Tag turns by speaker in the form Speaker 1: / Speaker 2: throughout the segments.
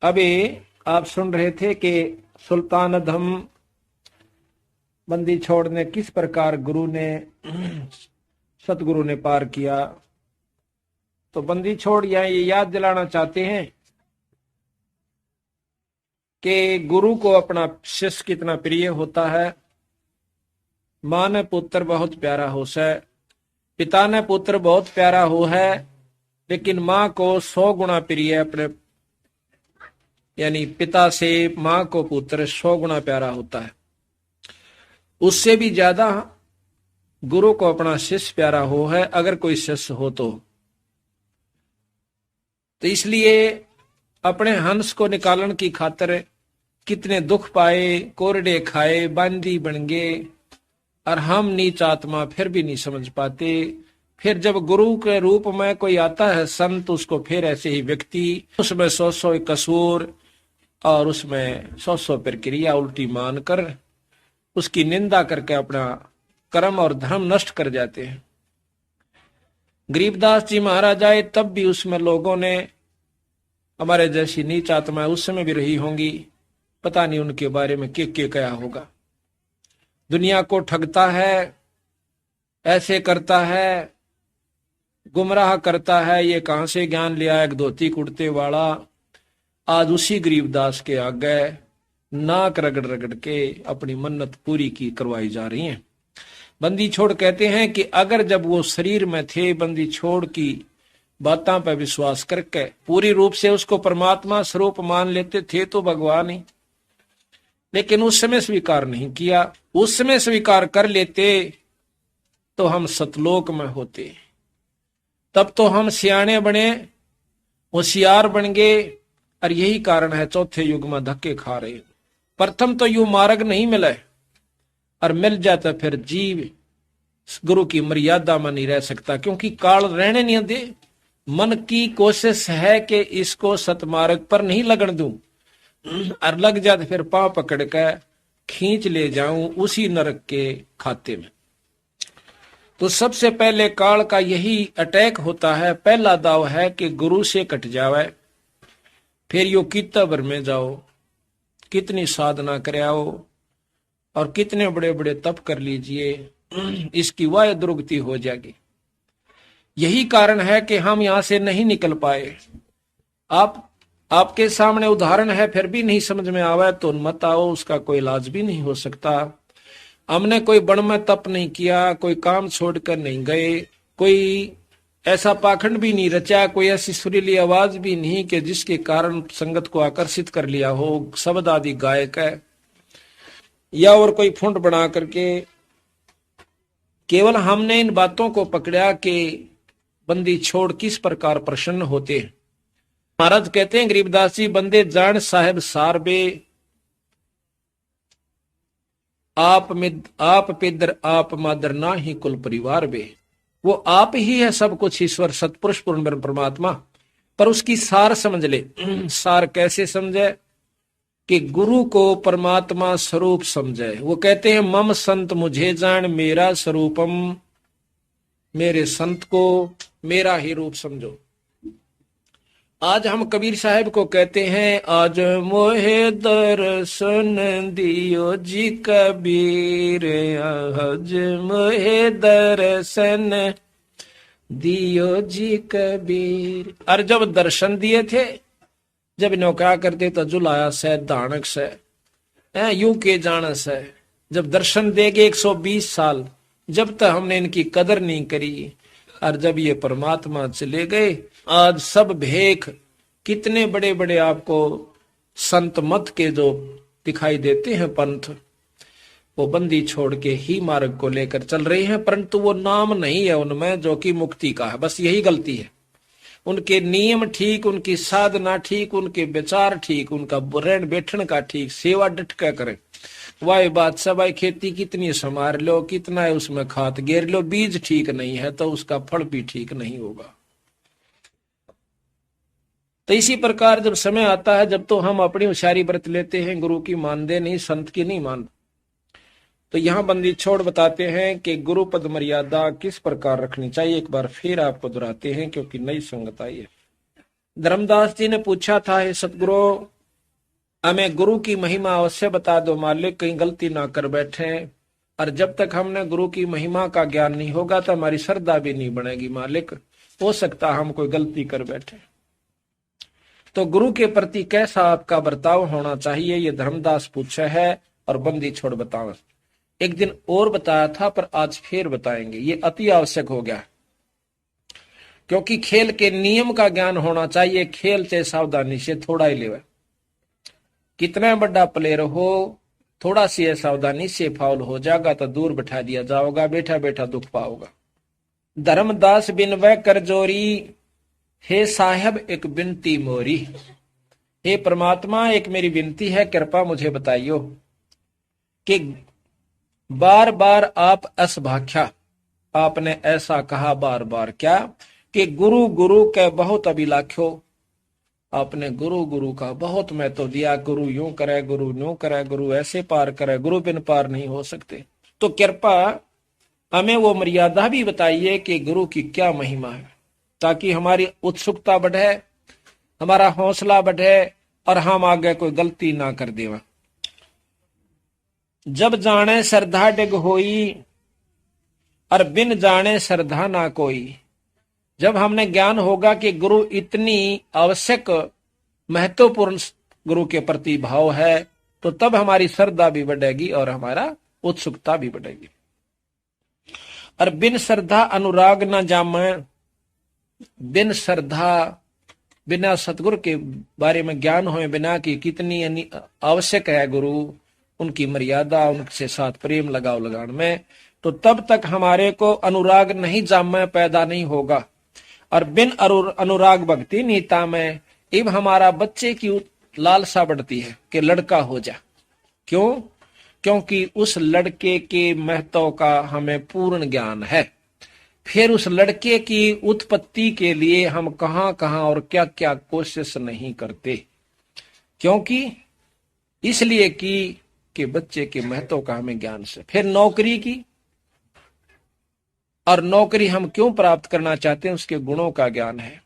Speaker 1: अभी आप सुन रहे थे कि सुल्तान अधम बंदी छोड़ ने किस प्रकार गुरु ने सतगुरु ने पार किया। तो बंदी छोड़ यहाँ ये याद दिलाना चाहते हैं कि गुरु को अपना शिष्य कितना प्रिय होता है। माँ ने पुत्र बहुत प्यारा हो है, पिता ने पुत्र बहुत प्यारा हो है, लेकिन माँ को 100 गुना प्रिय अपने, यानी पिता से माँ को पुत्र 100 गुना प्यारा होता है। उससे भी ज्यादा गुरु को अपना शिष्य प्यारा हो है, अगर कोई शिष्य हो तो इसलिए अपने हंस को निकालने की खातिर कितने दुख पाए, कोरडे खाए, बांदी बन गए, और हम नीच आत्मा फिर भी नहीं समझ पाते। फिर जब गुरु के रूप में कोई आता है संत, उसको फिर ऐसे ही व्यक्ति उसमें 100 कसूर और उसमें 100 प्रक्रिया उल्टी मानकर उसकी निंदा करके अपना कर्म और धर्म नष्ट कर जाते हैं। गरीबदास जी महाराज आए तब भी उसमें लोगों ने हमारे जैसी नीच आत्मा उस समय भी रही होंगी, पता नहीं उनके बारे में क्या क्या होगा। दुनिया को ठगता है, ऐसे करता है, गुमराह करता है, ये कहां से ज्ञान लिया, एक धोती कुर्ते वाला। आज उसी गरीबदास के आगे नाक रगड़ रगड़ के अपनी मन्नत पूरी की करवाई जा रही है। बंदी छोड़ कहते हैं कि अगर जब वो शरीर में थे, बंदी छोड़ की बातों पर विश्वास करके पूरी रूप से उसको परमात्मा स्वरूप मान लेते थे तो भगवान ही, लेकिन उस समय स्वीकार नहीं किया। उस समय स्वीकार कर लेते तो हम सतलोक में होते, तब तो हम सियाने बने, होशियार बन गए। और यही कारण है चौथे युग में धक्के खा रहे। प्रथम तो यू मार्ग नहीं मिला, और मिल जाता फिर जीव गुरु की मर्यादा में नहीं रह सकता, क्योंकि काल रहने नहीं दे। मन की कोशिश है कि इसको सतमार्ग पर नहीं लगन दूं, और लग जाते फिर पांव पकड़ कर खींच ले जाऊं उसी नरक के खाते में। तो सबसे पहले काल का यही अटैक होता है। पहला दाव है कि गुरु से कट जावे, फिर यो कितना भर में जाओ, कितनी साधना करे आओ, और कितने बड़े बड़े तप कर लीजिए, इसकी वाय दुर्गति हो जाएगी। यही कारण है कि हम यहां से नहीं निकल पाए। आपके सामने उदाहरण है, फिर भी नहीं समझ में आवे तो मत आओ, उसका कोई इलाज भी नहीं हो सकता। हमने कोई बण में तप नहीं किया, कोई काम छोड़कर नहीं गए, कोई ऐसा पाखंड भी नहीं रचा, कोई ऐसी सुरीली आवाज भी नहीं कि जिसके कारण संगत को आकर्षित कर लिया हो, शब्द आदि गायक है, या और कोई फुंड बना करके। केवल हमने इन बातों को पकड़ा कि बंदी छोड़ किस प्रकार प्रसन्न होते हैं। महाराज कहते हैं गरीबदास जी, बंदे जान साहेब सारबे, आप पिदर आप मादर ना ही कुल परिवार बे। वो आप ही है सब कुछ, ईश्वर सतपुरुष पूर्ण ब्रह्म परमात्मा, पर उसकी सार समझ ले। सार कैसे समझे कि गुरु को परमात्मा स्वरूप समझे। वो कहते हैं मम संत मुझे जान मेरा स्वरूपम, मेरे संत को मेरा ही रूप समझो। आज हम कबीर साहब को कहते हैं, आज मोहे दर्शन दियो जी कबीर, आज मोहे दर्शन दियो जी कबीर। और जब दर्शन दिए थे, जब इन्हों क्या करते तो जुलाया से दानक से यूं के जान से, जब दर्शन देगे 120 साल, जब तक हमने इनकी कदर नहीं करी, और जब ये परमात्मा चले गए, आज सब भेख कितने बड़े बड़े आपको संत मत के जो दिखाई देते हैं पंथ, वो बंदी छोड़ के ही मार्ग को लेकर चल रहे हैं, परंतु वो नाम नहीं है उनमें जो कि मुक्ति का है। बस यही गलती है। उनके नियम ठीक, उनकी साधना ठीक, उनके विचार ठीक, उनका रहन बैठन का ठीक, सेवा डटका करें। वाह बादशाह भाई, खेती कितनी संभाल लो, कितना है उसमें खाद गेर लो, बीज ठीक नहीं है तो उसका फल भी ठीक नहीं होगा। तो इसी प्रकार जब समय आता है, जब तो हम अपनी होशियारी बरत लेते हैं, गुरु की मानते नहीं, संत की नहीं मानते। तो यहाँ बंदी छोड़ बताते हैं कि गुरु पद मर्यादा किस प्रकार रखनी चाहिए। एक बार फिर आपको दोहराते हैं क्योंकि नई संगत आई है। धर्मदास जी ने पूछा था, हे सतगुरु, हमें गुरु की महिमा अवश्य बता दो मालिक, कहीं गलती ना कर बैठे। और जब तक हमने गुरु की महिमा का ज्ञान नहीं होगा तो हमारी श्रद्धा भी नहीं बनेगी मालिक, हो सकता हम कोई गलती कर बैठे। तो गुरु के प्रति कैसा आपका बर्ताव होना चाहिए, ये धर्मदास पूछा है और बंदी छोड़ बताओ। एक दिन और बताया था पर आज फिर बताएंगे, ये अति आवश्यक हो गया, क्योंकि खेल के नियम का ज्ञान होना चाहिए। खेल से सावधानी से थोड़ा ही लेवे, कितना बड़ा प्लेयर हो, थोड़ा सी सावधानी से फाउल हो जाएगा तो दूर बैठा दिया जाओगा, बैठा बैठा दुख पाओगा। धर्मदास बिन वह कर जोरी, हे साहब एक विनती मोरी। हे परमात्मा, एक मेरी विनती है, कृपा मुझे बताइयो कि बार बार आप असभाख्या, आपने ऐसा कहा बार बार क्या कि गुरु गुरु के बहुत अभिलाख्यो, आपने गुरु गुरु का बहुत महत्व दिया, गुरु यूं करे, गुरु यूं करे, गुरु ऐसे पार करे, गुरु बिन पार नहीं हो सकते। तो कृपा हमें वो मर्यादा भी बताइए कि गुरु की क्या महिमा है, ताकि हमारी उत्सुकता बढ़े, हमारा हौसला बढ़े और हम आगे कोई गलती ना कर देवा। जब जाने श्रद्धा डिग होई और बिन जाने श्रद्धा ना कोई। जब हमने ज्ञान होगा कि गुरु इतनी आवश्यक महत्वपूर्ण गुरु के प्रति भाव है, तो तब हमारी श्रद्धा भी बढ़ेगी और हमारा उत्सुकता भी बढ़ेगी। और बिन श्रद्धा अनुराग न जामे, बिन श्रद्धा, बिना सतगुरु के बारे में ज्ञान होए बिना कि कितनी आवश्यक है गुरु, उनकी मर्यादा, उनसे साथ प्रेम लगाव लगान में, तो तब तक हमारे को अनुराग नहीं जामे पैदा नहीं होगा। और बिन अनुराग भक्ति नीता में इब हमारा बच्चे की लालसा बढ़ती है कि लड़का हो जा। क्यों? क्योंकि उस लड़के के महत्व का हमें पूर्ण ज्ञान है। फिर उस लड़के की उत्पत्ति के लिए हम कहां कहां और क्या क्या कोशिश नहीं करते, क्योंकि इसलिए कि बच्चे के महत्व का हमें ज्ञान से। फिर नौकरी की, और नौकरी हम क्यों प्राप्त करना चाहते हैं, उसके गुणों का ज्ञान है।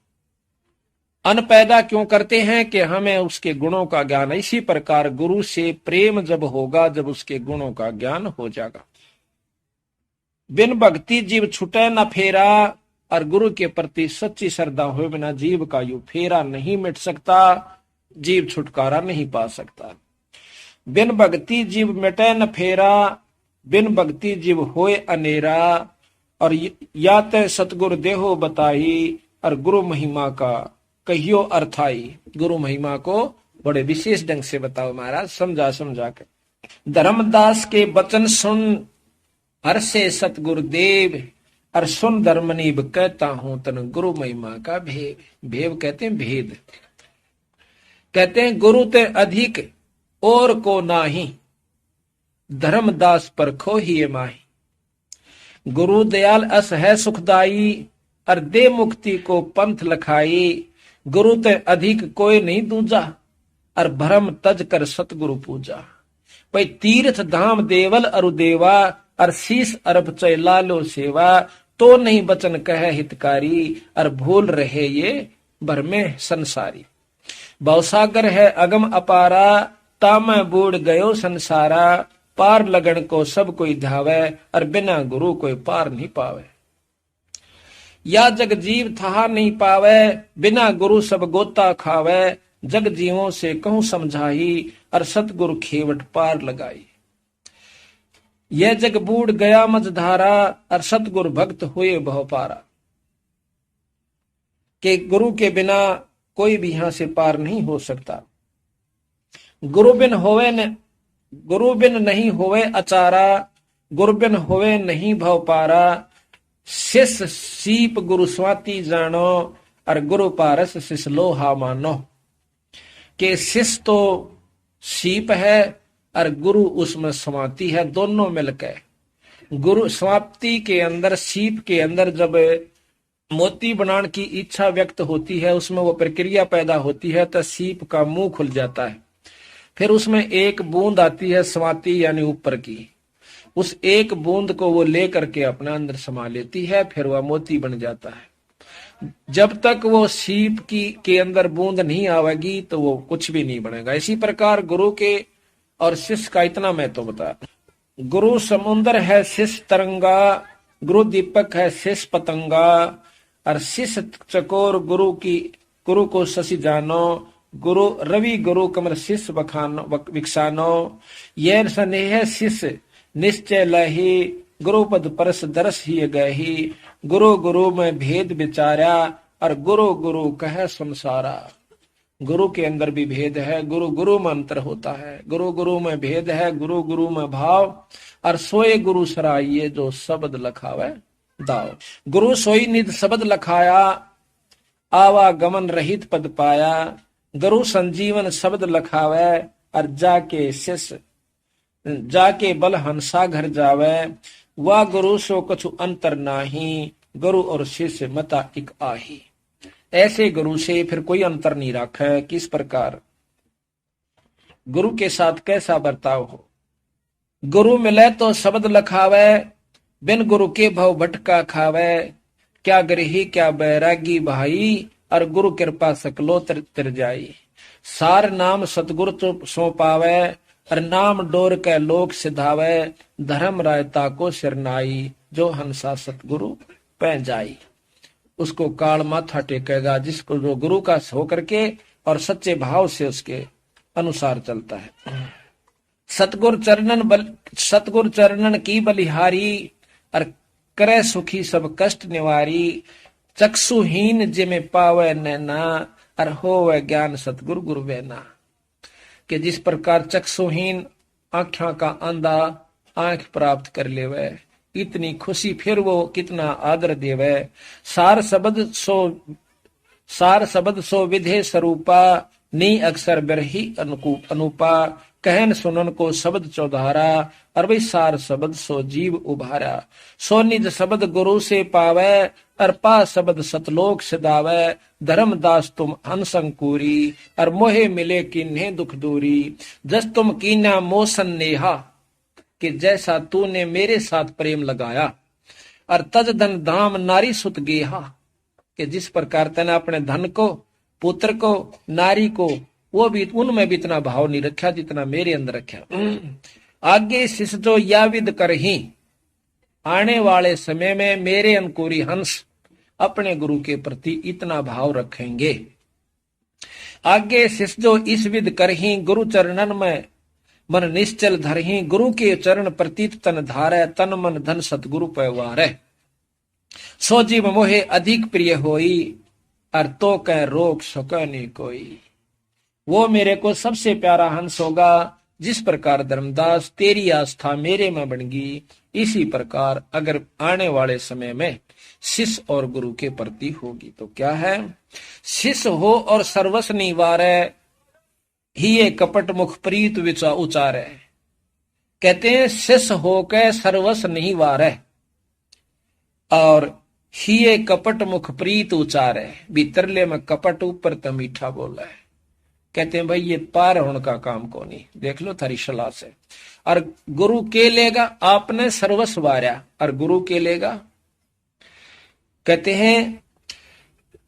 Speaker 1: अन्न पैदा क्यों करते हैं कि हमें उसके गुणों का ज्ञान है। इसी प्रकार गुरु से प्रेम जब होगा, जब उसके गुणों का ज्ञान हो जाएगा। बिन भक्ति जीव छुटे न फेरा, और गुरु के प्रति सच्ची श्रद्धा हुए बिना जीव का यू फेरा नहीं मिट सकता, जीव छुटकारा नहीं पा सकता। बिन भक्ति जीव मिटे न फेरा, बिन भक्ति जीव होए अनेरा, और या ते सतगुरु देहो बताई, और गुरु महिमा का कहियो अर्थाई। गुरु महिमा को बड़े विशेष ढंग से बताओ महाराज, समझा समझा के। धर्मदास के वचन सुन हर्षे सतगुरु देव, और सुन धर्मनीब कहता हूं तन गुरु महिमा का भेद। भेव कहते हैं भेद, कहते हैं गुरु ते अधिक और को नाही, धर्मदास पर खो ही माही। गुरु दयाल अस है सुखदाई, और दे मुक्ति को पंथ लखाई। गुरु ते अधिक कोई नहीं दूजा, और भरम तज कर सतगुरु पूजा। भाई तीर्थ धाम देवल अरु देवा, और शीस अरब चैला लो सेवा। तो नहीं बचन कहे हितकारी, और भूल रहे ये भरमे संसारी। भवसागर है अगम अपारा, तामै बूढ़ गयो संसारा। पार लगन को सब कोई धावे, और बिना गुरु कोई पार नहीं पावे। या जग जीव था नहीं पावे, बिना गुरु सब गोता खावे। जग जीवों से कहूं समझाई, और सतगुरु खेवट पार लगाई। यह जग बूढ़ गया मझधारा, और सतगुरु भक्त हुए बहु पारा। कि गुरु के बिना कोई भी यहां से पार नहीं हो सकता। गुरु बिन नहीं होवे अचारा, गुरु बिन होवे नहीं भव पारा। शिष्य सीप गुरु स्वाति जानो, और गुरु पारस शिष्य लोहा मानो। के शिष्य तो सीप है और गुरु उसमें समाप्ति है, दोनों मिलकर। गुरु समाप्ति के अंदर, सीप के अंदर जब मोती बनाने की इच्छा व्यक्त होती है, उसमें वो प्रक्रिया पैदा होती है, तो सीप का मुंह खुल जाता है। फिर उसमें एक बूंद आती है समाप्ति यानी ऊपर की, उस एक बूंद को वो लेकर के अपना अंदर समा लेती है, फिर वह मोती बन जाता है। जब तक वो सीप की के अंदर बूंद नहीं आवेगी तो वो कुछ भी नहीं बनेगा। इसी प्रकार गुरु के और शिष्य का इतना मैं तो बता, गुरु समुद्र है शिष्य तरंगा, गुरु दीपक है शिष्य पतंगा, और शिष्य चकोर गुरु को शशि जानो, गुरु रवि गुरु कमल शिष्य बखानो विकसानो, ये स्नेह शिष्य निश्चय लही, गुरु पद परस दरस ही गही, गुरु गुरु में भेद विचारा, और गुरु गुरु कह संसारा। गुरु के अंदर भी भेद है, गुरु गुरु में अंतर होता है, गुरु गुरु में भेद है, गुरु गुरु में भाव, और सोए गुरु सराइये जो शब्द लखावे दाव। गुरु सोई निध शब्द लखाया, आवागमन रहित पद पाया, गुरु संजीवन शब्द लखावे, और जाके बल हंसा घर जावे, वह गुरु सो कछु अंतर नाही, गुरु और शिष्य मता एक आही। ऐसे गुरु से फिर कोई अंतर नहीं रखा है। किस प्रकार गुरु के साथ कैसा बर्ताव हो। गुरु मिले तो शब्द लखावे, बिन गुरु के भव भटका खावे, क्या गृही क्या बैरागी भाई, और गुरु कृपा सकलो तिर जाई। सार नाम सतगुरु तो सो पावे, और नाम डोर के लोक सिधावे, धर्म रायता को सिरनाई, जो हंसा सतगुरु पै जाई। उसको काल माथा टेकेगा जिसको जो गुरु का होकर के और सच्चे भाव से उसके अनुसार चलता है। सतगुर चरणन की बलिहारी, और करे सुखी सब कष्ट निवारी, चक्षुहीन जिमे पावे नैना, और होवे ज्ञान सतगुरु गुरु बैना। कि जिस प्रकार चक्षुहीन आंखों का अंधा आंख प्राप्त कर लेवे, इतनी खुशी फिर वो कितना आदर देवे। सार शब्द सो विधे स्वरूपा, नी अक्षर बिरही अनुपा, कहन सुनन को शब्द चौधारा, और भाई सार शब्द सो जीव उभारा। सो निज शब्द गुरु से पावे, और पा शब्द सतलोक सिदावे, धर्मदास तुम अनसंकूरी, और मोहे मिले किन्हे दुख दूरी। जस तुम कीना मोसन नेहा, कि जैसा तूने मेरे साथ प्रेम लगाया, और तज धन धाम नारी सुत गेहा, कि जिस प्रकार तने अपने धन को, पुत्र को, नारी को, वो भी उनमें भी इतना भाव नहीं रखा जितना मेरे अंदर रखा। आगे शिष जो या विद करही, आने वाले समय में मेरे अंकुरी हंस अपने गुरु के प्रति इतना भाव रखेंगे। आगे शिष जो इस विद करही, गुरु चरणन में मन निश्चल धरही, गुरु के चरण प्रतीत तन धारै, तन मन धन सतगुरु पैवारै। सो जीव मोहे अधिक प्रिय होई, और तो कह रोक सके नहीं कोई। वो मेरे को सबसे प्यारा हंस होगा। जिस प्रकार धर्मदास तेरी आस्था मेरे में बन गई, इसी प्रकार अगर आने वाले समय में शिष्य और गुरु के प्रति होगी तो क्या है। शिष्य हो और सर्वस्व निवारै, ही ये कपट मुख प्रीत विचा उचारे। कहते हैं शिष्य होकर सर्वस्व नहीं वारे, और ही ये कपट मुख प्रीत उचारे। भीतरले में कपट ऊपर तो मीठा बोला है। कहते हैं भाई ये पार होने का काम को नहीं, देख लो थारी सलाह से। और गुरु के लेगा, आपने सर्वस्व वारा, और गुरु के लेगा। कहते हैं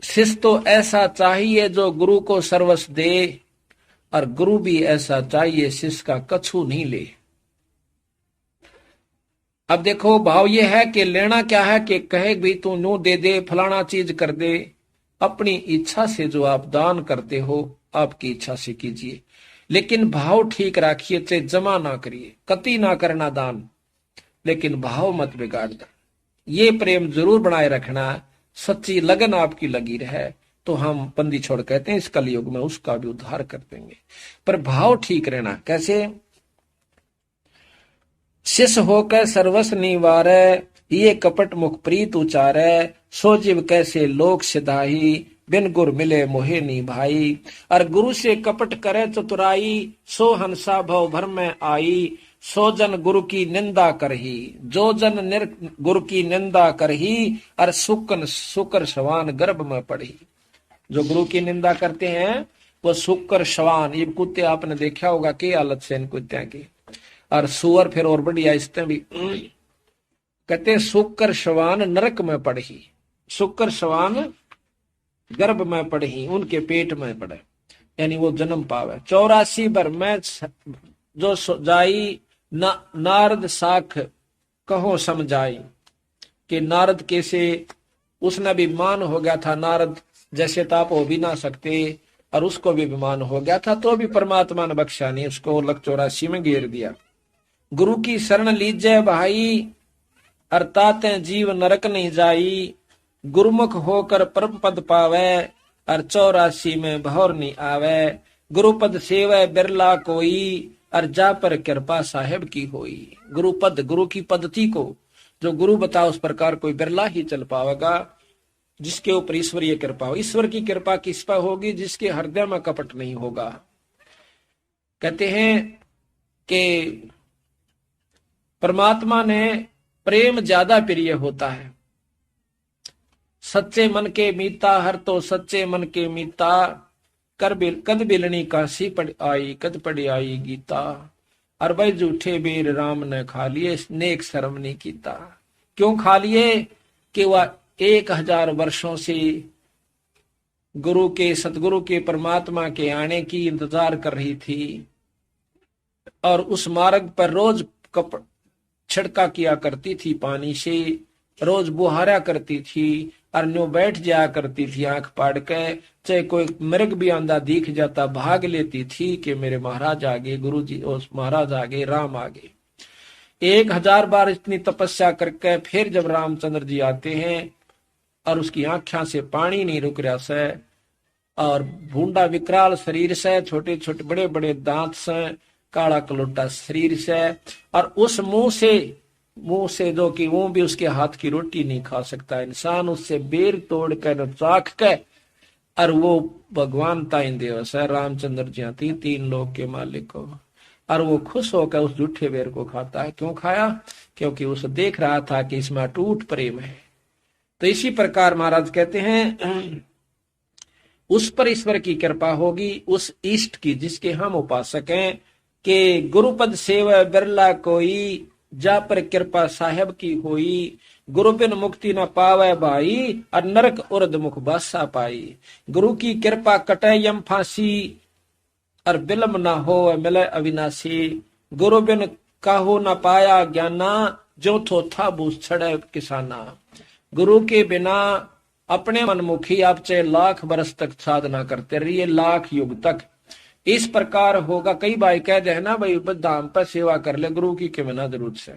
Speaker 1: शिष्य तो ऐसा चाहिए जो गुरु को सर्वस्व दे, और गुरु भी ऐसा चाहिए शिष्य का कछु नहीं ले। अब देखो भाव ये है कि लेना क्या है कि कहे भी तू नो दे दे, फलाना चीज कर दे। अपनी इच्छा से जो आप दान करते हो आपकी इच्छा से कीजिए, लेकिन भाव ठीक रखिए, चाहे जमा ना करिए, कति ना करना दान, लेकिन भाव मत बिगाड़ दे। ये प्रेम जरूर बनाए रखना, सच्ची लगन आपकी लगी रहे तो हम बंदी छोड़ कहते हैं इस कलयुग में उसका भी उद्धार कर देंगे। पर भाव ठीक रहना। कैसे। शिष्य होकर सर्वस्व निवारै, ये कपट मुख प्रीत उचारै। सो जीव कैसे लोक सिधाही, बिन गुर मिले मोहे नी भाई। और गुरु से कपट करे चतुराई, सो हंसा भव भर में आई। सो जन गुरु की निंदा करही, जो जन गुरु की निंदा करही। और सुकर शवान गर्भ में पड़ी। जो गुरु की निंदा करते हैं वो सुकर शवान, ये कुत्ते आपने देखा होगा की हालत से इन कुत्तिया की। और सुअर फिर और बढ़िया इसमें भी कहते हैं सुकर शवान नरक में पड़ी। सुकर शवान गर्भ में पढ़ी, उनके पेट में पड़े, यानी वो जन्म पावे। 84 बर में जो जाई नारद साख कहो समझाई, कि नारद कैसे, उसने भी मान हो गया था, नारद जैसे तो आप हो भी ना सकते, और उसको भी विमान हो गया था, तो भी परमात्मा ने बख्शा नहीं, उसको लक 84 में घेर दिया। गुरु की शरण लीजे भाई, अर्थात जीव नरक नहीं जाई, गुरुमुख होकर परम पद पावे, और 84 में भौर नहीं आवे, गुरुपद सेवे बिरला कोई, और जा पर कृपा साहेब की होई। गुरुपद, गुरु की पद्धति को जो गुरु बता उस प्रकार कोई बिरला ही चल पाएगा, जिसके ऊपर ईश्वरीय कृपा हो। ईश्वर की कृपा किस पर होगी? जिसके हृदय में कपट नहीं होगा। कहते हैं कि परमात्मा ने प्रेम ज्यादा प्रिय होता है। सच्चे मन के मीता, हर तो सच्चे मन के मीता, कद बिलनी काशी पड़ आई, कद पड़ी आई गीता, और भाई झूठे बेर राम ने खा लिए, नेक शर्म नहीं कीता। क्यों खा लिए? कि वह 1000 वर्षों से गुरु के, सतगुरु के, परमात्मा के आने की इंतजार कर रही थी, और उस मार्ग पर रोज छिड़का किया करती थी पानी से, रोज बुहारा करती थी, और न्यू बैठ जाया करती थी आंख पाड़ के, चाहे कोई मृग भी आंधा दिख जाता भाग लेती थी कि मेरे महाराज आगे, गुरु जी उस महाराज आगे, राम आगे। 1000 बार इतनी तपस्या करके फिर जब रामचंद्र जी आते हैं, और उसकी आंखों से पानी नहीं रुक रहा से, और भूडा विकराल शरीर से, छोटे छोटे बड़े बड़े दांत से, काला कलोटा शरीर से, और उस मुंह से जो कि वो भी उसके हाथ की रोटी नहीं खा सकता इंसान, उससे बेर तोड़ कर चाख के, और वो भगवान ताइन देव से रामचंद्र जी 3 लोक के मालिक को, और वो खुश होकर उस झूठे बेर को खाता है। क्यों खाया? क्योंकि उसे देख रहा था कि इसमें अटूट प्रेम है। तो इसी प्रकार महाराज कहते हैं उस पर ईश्वर की कृपा होगी, उस इष्ट की जिसके हम उपासक हैं, कि गुरुपद सेवा बिरला कोई, जा पर कृपा साहेब की होई, गुरु बिन मुक्ति न पावे भाई, और नरक उर्द मुख बासा पाई। गुरु की कृपा कटे यम फांसी, और बिलम न हो मिले अविनाशी, गुरु बिन काहू न पाया ज्ञाना, जो थो था बूस छड़े किसाना। गुरु के बिना अपने मनमुखी आप चाहे लाख बरस तक साधना करते रहिए, लाख युग तक इस प्रकार होगा। कई भाई कह दे ना भाई धाम पर सेवा कर ले, गुरु की के बिना जरूरत से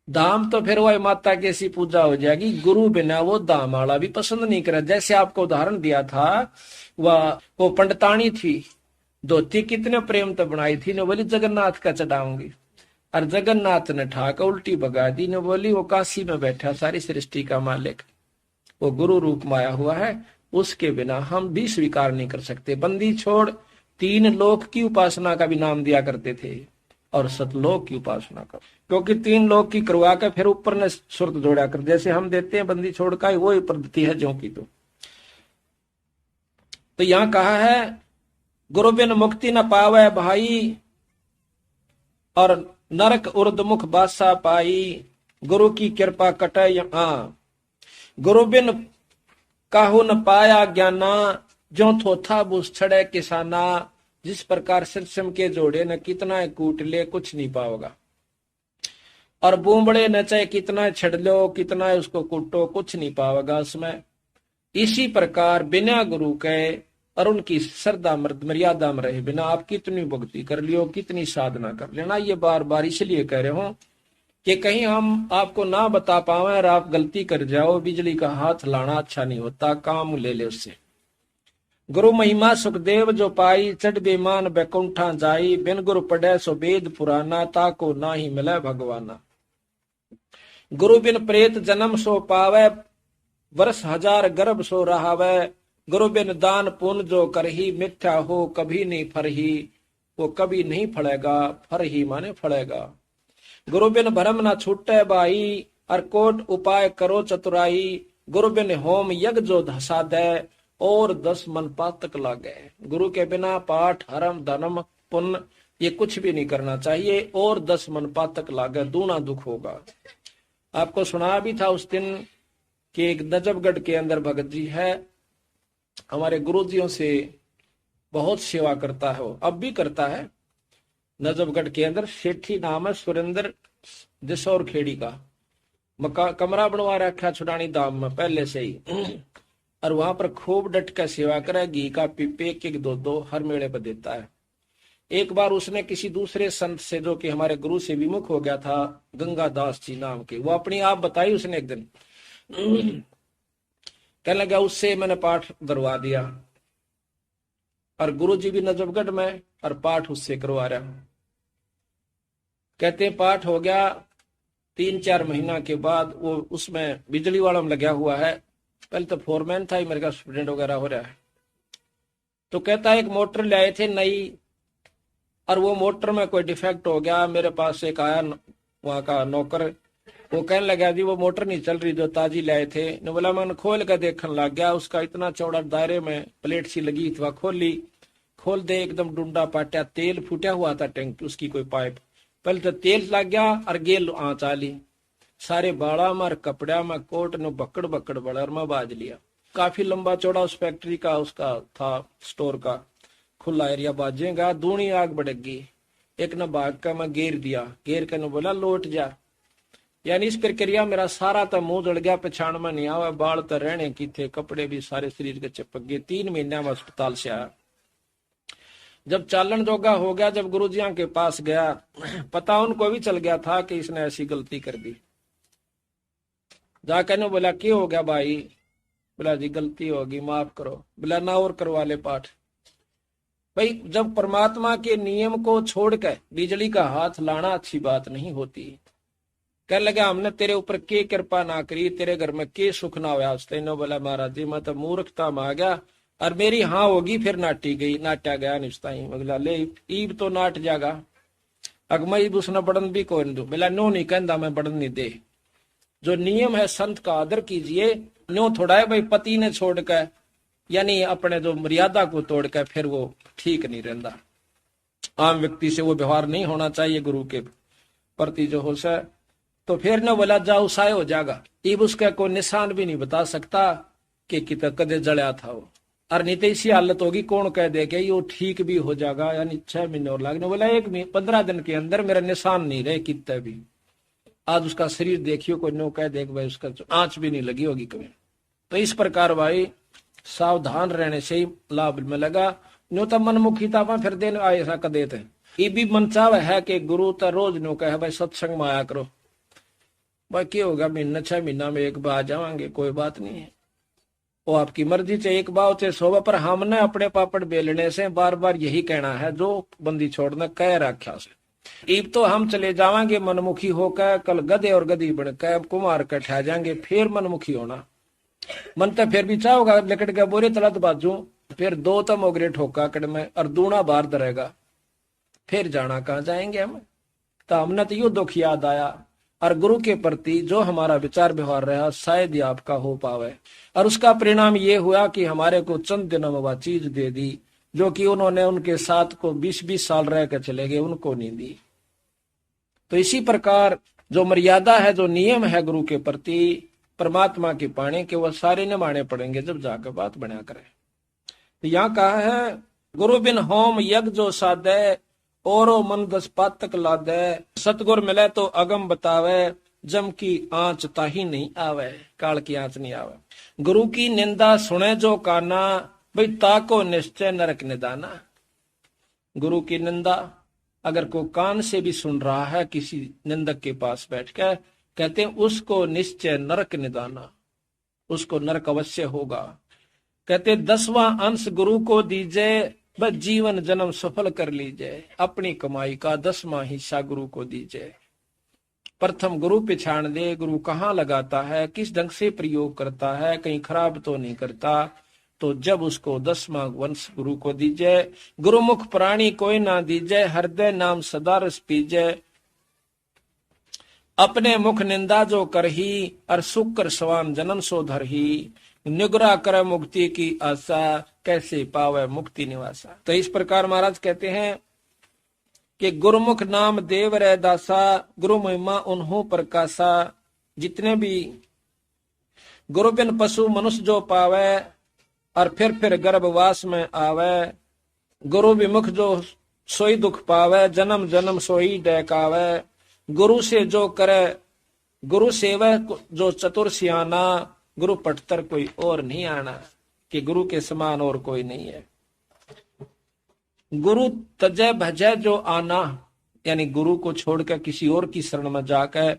Speaker 1: धाम, तो फिर वह माता की ऐसी पूजा हो जाएगी, गुरु बिना वो धाम वाला भी पसंद नहीं करे। जैसे आपको उदाहरण दिया था, वो पंडितानी थी, धोती कितने प्रेम तो बनाई थी, ने बोली जगन्नाथ का चढ़ाऊंगी, और जगन्नाथ ने ठाकर उल्टी भगा दी, ने बोली वो काशी में बैठा सारी सृष्टि का मालिक, वो गुरु रूप में आया हुआ है, उसके बिना हम भी स्वीकार नहीं कर सकते। बंदी छोड़ 3 लोक की उपासना का भी नाम दिया करते थे, और सतलोक की उपासना का, क्योंकि 3 लोक की करवा के फिर ऊपर ने सुरत जोड़ा कर, जैसे हम देते हैं बंदी छोड़ का, वो पद्धति है जो की। तो यहां कहा है गुरु बिन मुक्ति न पावे भाई, और नरक उर्दमुख बासा पाई, गुरु की कृपा कटे गुरु बिन काहू न पाया ज्ञाना, जो थोथा बुस छड़े किसाना। जिस प्रकार सिम के जोड़े न कितना कूट ले कुछ नहीं पाओगा, और बूमबड़े न चाहे कितना छड़ लो, कितना उसको कूटो, कुछ नहीं पाओगा उसमें। इसी प्रकार बिना गुरु के और उनकी श्रद्धा मर्यादा में रहे बिना आप कितनी भक्ति कर लियो, कितनी साधना कर लेना। ये बार बार इसलिए कह रहे हो कि कहीं हम आपको ना बता पावे और आप गलती कर जाओ। बिजली का हाथ लाना अच्छा नहीं होता, काम ले ले उससे। गुरु महिमा सुखदेव जो पाई, चढ़ बेमान बैकुंठा जाई, बिन गुरु पढ़े सो वेद पुराना, ताको ना ही मिले भगवाना। गुरु बिन प्रेत जन्म सो पावे, वर्ष 1000 गर्भ सो रहावे। गुरु बिन दान पुण्य जो करही, मिथ्या हो कभी नहीं फरही, वो कभी नहीं फड़ेगा, फर ही माने फड़ेगा। गुरु बिन भरम ना छूटे बाई, और कोट उपाय करो चतुराई। गुरु बिन होम यज्ञ जो धसा दे, और 10 मन पातक लागे। गुरु के बिना पाठ हरम धर्म पुण्य ये कुछ भी नहीं करना चाहिए, और 10 मन पातक लागे, दूना दुख होगा। आपको सुना भी था उस दिन कि एक नजफगढ़ के अंदर भगत जी है, हमारे गुरुजियों से बहुत सेवा करता है, वो अब भी करता है। नजफगढ़ के अंदर सेठी नाम है सुरेंद्र दिसौर खेड़ी का, कमरा बनवा रखा छुड़ानी धाम में पहले से ही। और वहां पर खूब डट कर सेवा करे, घी का पीपे एक एक दो दो हर मेले पर देता है। एक बार उसने किसी दूसरे संत से, जो कि हमारे गुरु से विमुख हो गया था, गंगादास जी नाम के, वो अपनी आप बताई उसने एक दिन। कहने लगा उससे मैंने पाठ करवा दिया, और गुरु जी भी नजफगढ़ में, और पाठ उससे करवा रहा हूं। कहते हैं पाठ हो गया, 3-4 महीना के बाद वो उसमें बिजली वालों में लगा हुआ है। पहले तो फोरमैन था, मेरे का स्टूडेंट वगैरह हो रहा है। तो कहता है एक मोटर ले आए थे नई, और वो मोटर में कोई डिफेक्ट हो गया। मेरे पास एक आया वहां का नौकर, वो कहने लगा जी वो मोटर नहीं चल रही जो ताजी लाए थे। ने बोला मैंने खोल कर देखने लग गया, उसका इतना चौड़ा दायरे में प्लेट सी लगी थी, खोली, खोल दे एकदम डूंडा पाटिया, तेल फूटा हुआ था टैंक उसकी कोई पाइप। पहले तो तेल लग गया और गेल आँच आली, सारे बाड़ा में कपड़ा में कोट ने बकड़ बकड़ बड़र में बाज लिया। काफी लंबा चौड़ा उस फैक्ट्री का उसका था, स्टोर का खुला एरिया, बाजेगा दूनी आग बढ़ेगी। एक ने भाग का मैं घेर दिया, घेर कर बोला लौट जा। यानी इस प्रक्रिया मेरा सारा तो मुंह जड़ गया, पछाण में नहीं आवा, बाल तो रहने की थे, कपड़े भी सारे शरीर के चिपक गए। 3 महीने में अस्पताल से आया। जब चालन जोगा हो गया, जब गुरुजियों के पास गया, पता उनको भी चल गया था कि इसने ऐसी गलती कर दी। जाकर बोला क्या हो गया भाई? बोला जी गलती होगी माफ करो। बोला ना और करवा ले पाठ। भाई जब परमात्मा के नियम को छोड़कर बिजली का हाथ लाना अच्छी बात नहीं होती। कह लगा हमने तेरे ऊपर के कृपा ना करी, तेरे घर में के सुख ना हुआ। तेनो बोला महाराज जी मैं तो मूर्खता में आ गया, और मेरी हाँ होगी फिर नाटी गई, नाटा गया निश्ता ही। बोला ले ईब तो नाट जागा, अगमई उसने बढ़न भी कौन दू। बोला नो नहीं कहता मैं बढ़न नहीं दे। जो नियम है संत का आदर कीजिए। न्यो थोड़ा है भाई पति ने छोड़कर, यानी अपने जो मर्यादा को तोड़कर फिर वो ठीक नहीं रहता। आम व्यक्ति से वो व्यवहार नहीं होना चाहिए गुरु के प्रति जो हो सके। तो फिर न बोला जाओ साय हो जाएगा, इब उसका कोई निशान भी नहीं बता सकता कि कितना कदे जड़या था वो। और नहीं तो इसी हालत होगी कौन कह दे कि ये ठीक भी हो जाएगा, यानी 6 महीने और लगने। बोला 15 दिन के अंदर मेरा निशान नहीं रहे कितने भी। आज उसका शरीर देखियो, कोई नो कह दे भाई उसका आंच भी नहीं लगी होगी कभी। तो इस प्रकार भाई सावधान रहने से ही लाभ में लगा। न्यो तो मनमुखीता में फिर दिन ऐसा कर देते। ये भी मन चाव है कि गुरु तो रोज नो कहे भाई सत्संग में आया करो। भाई क्या होगा, महीना 6 महीना में एक बार आ जावांगे, कोई बात नहीं है, वो आपकी मर्जी से एक बार चाहे 100 पर हमने अपने पापड़ बेलने से बार बार यही कहना है जो बंदी छोड़ना कह रखा से। ईब तो हम चले जावांगे मनमुखी होकर, कल गधे और गधी बनकर कुमार कठा जाएंगे, फिर मनमुखी होना। मन तो फिर भी चाहोगा लकड़ के बोरे तलत बाजू, फिर 2 तो मोगरे ठोका कड़ में और दूना बाहर दरेगा, फिर जाना कहाँ जाएंगे हम। तो हमने तो यो दुख याद आया। और गुरु के प्रति जो हमारा विचार व्यवहार रहा शायद ही आपका हो पावे। और उसका परिणाम ये हुआ कि हमारे को चंद दिनों में वह चीज दे दी जो कि उन्होंने उनके साथ को 20-20 साल रह कर चले गए, उनको नहीं दी। तो इसी प्रकार जो मर्यादा है, जो नियम है गुरु के प्रति परमात्मा के पाने के, वह सारे निभाने पड़ेंगे जब जाकर बात बना करे। तो यहाँ कहा है गुरु बिन होम यज्ञ जो साधे, औरो मन 10 पातक लादे। सतगुर मिले तो अगम बतावे, जम की आंच ताही नहीं आवे, काल की आंच नहीं आवे। गुरु की निंदा सुने जो काना, भाई ताको निश्चय नरक निदाना। गुरु की निंदा अगर को कान से भी सुन रहा है किसी निंदक के पास बैठ कर, कहते हैं उसको निश्चय नरक निदाना, उसको नरक अवश्य होगा। कहते 10वां अंश गुरु को दीजिए, बस जीवन जन्म सफल कर लीजिए। अपनी कमाई का 10वां हिस्सा गुरु को दीजिए। प्रथम गुरु पिछाड़ दे, गुरु कहाँ लगाता है, किस ढंग से प्रयोग करता है, कहीं खराब तो नहीं करता। तो जब उसको 10वां वंश गुरु को दीजिए। गुरुमुख प्राणी कोई ना दीजिए, हृदय नाम सदा रस पीजिए। अपने मुख निंदा जो करही, और सुख कर सवान जन्म सो धरही। निगरा करे मुक्ति की आशा, कैसे पावे मुक्ति निवासा। तो इस प्रकार महाराज कहते हैं कि गुरुमुख नाम देव रे दासा, गुरु महिमा उन्हों प्रकाशा। जितने भी गुरु बिन पशु मनुष्य जो पावे, और फिर गर्भवास में आवे। गुरु विमुख जो सोई दुख पावे, जन्म जन्म सोई डहकावे। गुरु से जो करे गुरु सेवा जो चतुर सियाना, गुरु पटतर कोई और नहीं आना, कि गुरु के समान और कोई नहीं है। गुरु तजय भजय जो आना, यानी गुरु को छोड़कर किसी और की शरण में जाकर,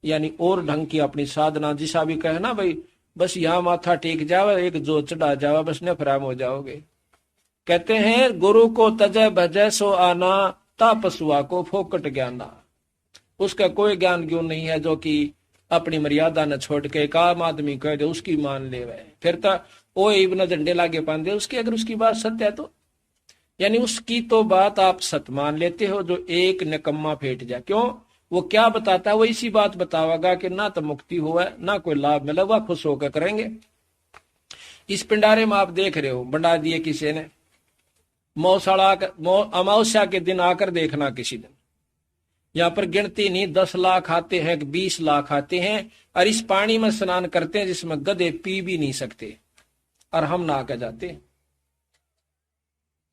Speaker 1: यानी और ढंग की अपनी साधना, जिसा भी कहे ना भाई बस यहाँ माथा टेक जावे, एक जो चढ़ा जावे, बस नफराम हो जाओगे। कहते हैं गुरु को तजय भजय सो आना, तापसुआ को फोकट ज्ञाना। उसका कोई ज्ञान क्यों नहीं है जो कि अपनी मर्यादा न छोड़ के एक आम आदमी कह दे उसकी मान ले वह, फिर तो वो इब्न झंडे लागे पांदे उसकी, अगर उसकी बात सत्य है तो। यानी उसकी तो बात आप सत्य मान लेते हो, जो एक निकम्मा फेट जाए। क्यों? वो क्या बताता है वो इसी बात बतावेगा कि ना तो मुक्ति हुआ ना कोई लाभ मिला, वह खुश होकर करेंगे। इस पिंडारे में आप देख रहे हो बंडा दिए किसी ने, मौसाड़ा अमावस्या के दिन आकर देखना किसी दिन, यहाँ पर गिनती नहीं 10 लाख आते हैं, 20 लाख आते हैं, और इस पानी में स्नान करते हैं जिसमें गधे पी भी नहीं सकते, और हम नहा के जाते।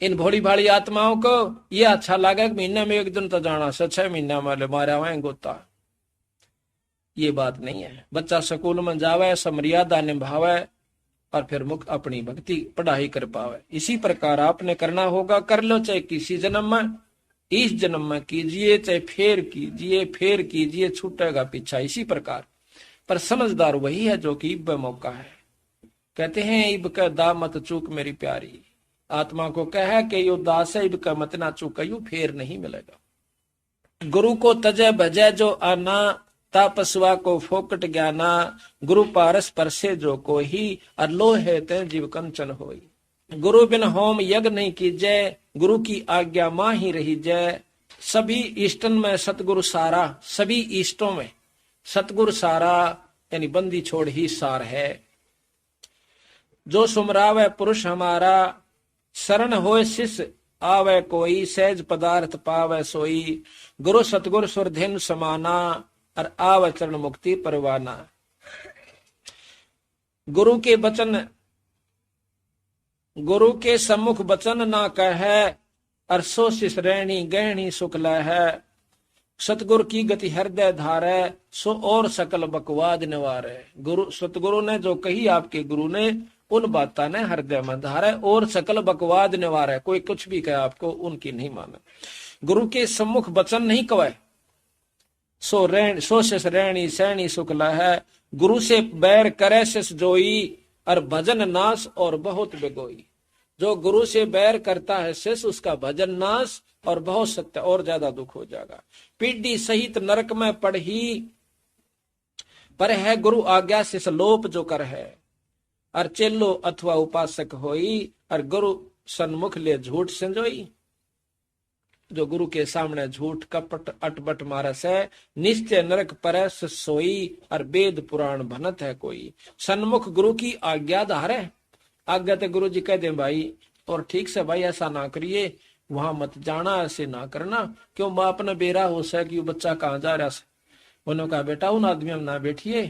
Speaker 1: इन भोली भाली आत्माओं को ये अच्छा लगा कि महीने में एक दिन तो जाना से 6 महीना वाले मारा हुआ गोता। ये बात नहीं है। बच्चा स्कूल में जावे, समर्यादा निभावे, और फिर मुख अपनी भक्ति पढ़ाई कर पावे। इसी प्रकार आपने करना होगा, कर लो चाहे किसी जन्म में, इस जन्म में कीजिए, चाहे फेर कीजिए, छूटेगा पीछा। इसी प्रकार पर समझदार वही है जो कि इब मौका है। कहते हैं इब का दा मत चूक मेरी प्यारी, आत्मा को कहे कि यो दास है, इब का मत ना चूक, यू फेर नहीं मिलेगा। गुरु को तजय भजय जो आना, तापसवा को फोकट ज्ञाना। गुरु पारस परसे जो कोई, और लोहे ते जीव कंचन होई। गुरु बिन होम यज्ञ नहीं कीजय, गुरु की आज्ञा मां ही रही जय। सभी इष्टन में सतगुरु सारा, सभी इष्टों में सतगुरु सारा, यानी बंदी छोड़ ही सार है। जो सुमरावे पुरुष हमारा, शरण होए शिष्य आवे कोई। सहज पदार्थ पावे सोई, गुरु सतगुरु सुरधेन समाना। और आवे चरण मुक्ति परवाना। गुरु के वचन, गुरु के सम्मुख वचन ना कहे, और सो शिष रहनी गहनी शुक्ल है। सतगुरु की गति हृदय धारे, सो और सकल बकवाद निवारे। गुरु सतगुरु ने जो कही आपके गुरु ने, उन बातों ने हृदय में धारे, और सकल बकवाद निवारे। कोई कुछ भी कहे आपको उनकी नहीं माने। गुरु के सम्मुख वचन नहीं कहे, सो शिष रहनी सहनी शुक्ल है। गुरु से बैर करे शिष जोई, और भजन नाश और बहुत बिगोई। जो गुरु से बैर करता है शिष्य, उसका भजन नाश और बहुत सत्य और ज्यादा दुख हो जाएगा। पीढ़ी सहित नरक में पढ़ी, पर है गुरु आज्ञा शिष लोप जो कर है। और चेलो अथवा उपासक होई, और गुरु सन्मुख ले झूठ संजोई। जो गुरु के सामने झूठ कपट अटबट मारस है, निश्चय नरक परस सोई। और वेद पुराण भनत है कोई। सन्मुख गुरु की आज्ञा धारे, आज्ञा तो गुरु जी कह दे भाई, और ठीक से भाई ऐसा ना करिए, वहां मत जाना, ऐसे ना करना। क्यों बाप ने बेरा हो सके कि बच्चा कहाँ जा रहा है। उन्होंने कहा बेटा उन आदमी में ना बैठिए।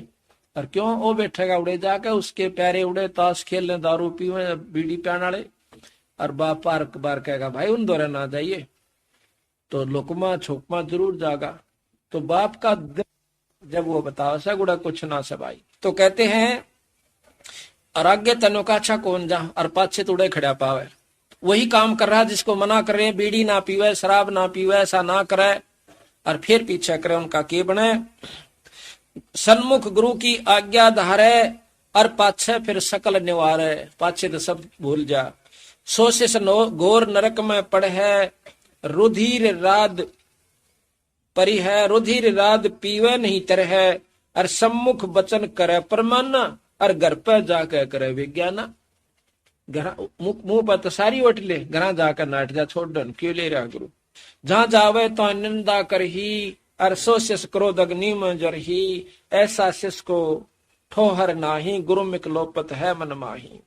Speaker 1: और क्यों वो बैठेगा उड़े जाके, उसके प्यारे उड़े ताश खेल ले, दारू पीवे, बीड़ी पियाने वाले। और बाप बार बार कहेगा भाई उन दौरे ना जाइए, तो लुकमा छोकमा जरूर जागा। तो बाप का जब वो बताओ सा गुड़ा कुछ ना से भाई। तो कहते हैं और आगे तनो का अच्छा कौन जा, और पाछे तुड़े खड़ा पावे। वही काम कर रहा जिसको मना कर रहे हैं, बीड़ी ना पीवे, शराब ना पीवे, ऐसा ना करे, और फिर पीछे करे, उनका के बने। सन्मुख गुरु की आज्ञा धारे, और पाछे फिर सकल निवारे। पाछे तो सब भूल जा। सोशिस घोर नरक में पड़े, रुधिर राद परी है। रुधिर राद पीवे नहीं तरह, और सम्मुख वचन करे परमाना। और घर पे जाकर करे विज्ञाना। मुंह पर तो सारी ओट ले, घर जाकर नाट जा छोड़ दन, क्यों ले रहा गुरु। जहां जावे तो निंदा कर ही, और सो शिष क्रोध अग्नि में जर ही। ऐसा शिष को ठोहर नाही, गुरु मिकलोपत है मन माही।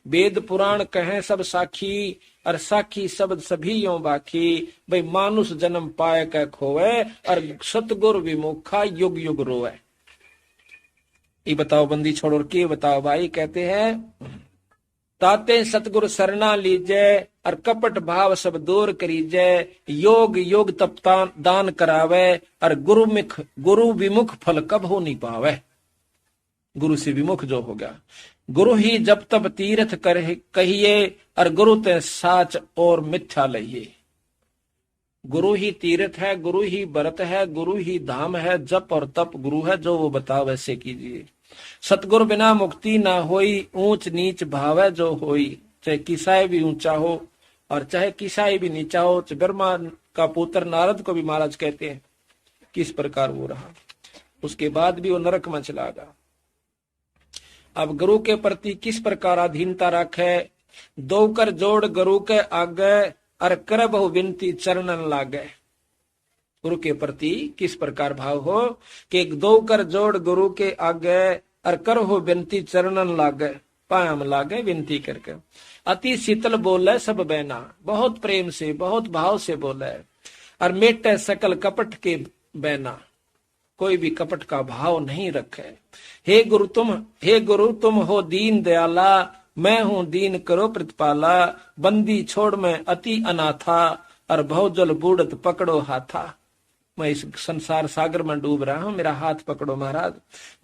Speaker 1: वेद पुराण कहे सब साखी, और साखी शब्द सभी यो बाखी। भाई मानुष जन्म पाए कै खोवे, और सतगुरु विमुखा युग युग रोवे। ये बताओ बंदी छोड़ और के बताओ भाई। कहते हैं ताते सतगुरु सरना लीजे, और कपट भाव सब दूर करीजे। योग योग तप दान करावे, और गुरु विमुख फल कब हो नहीं पावे। गुरु से विमुख जो हो गया, गुरु ही जब तब तीर्थ कर कहिए, और गुरु ते साच और मिथ्या लहिए। गुरु ही तीर्थ है, गुरु ही व्रत है, गुरु ही धाम है, जप और तप गुरु है, जो वो बता वैसे कीजिए। सतगुरु बिना मुक्ति ना होई, ऊंच नीच भाव है जो होई। चाहे किसाई भी ऊंचा हो और चाहे किसाई भी नीचा हो। ब्रह्मा का पुत्र नारद को भी महाराज कहते हैं किस प्रकार वो रहा, उसके बाद भी वो नरक में चला गया। अब गुरु के प्रति किस प्रकार अधीनता रखे, दो कर जोड़ गुरु के आगे, और कर बहु विनती चरणन लागे। गुरु के प्रति किस प्रकार भाव हो कि दो कर जोड़ गुरु के आगे, और कर हो विनती चरणन लागे, पायम लागे विनती करके। अति शीतल बोले सब बहना, बहुत प्रेम से बहुत भाव से बोले, और मेटे सकल कपट के बहना, कोई भी कपट का भाव नहीं रखे। हे गुरु तुम हो दीन दयाला, मैं हूं दीन करो प्रतिपाला। बंदी छोड़ मैं अति अनाथा, और भवजल बूढ़त पकड़ो हाथा। मैं इस संसार सागर में डूब रहा हूं, मेरा हाथ पकड़ो महाराज।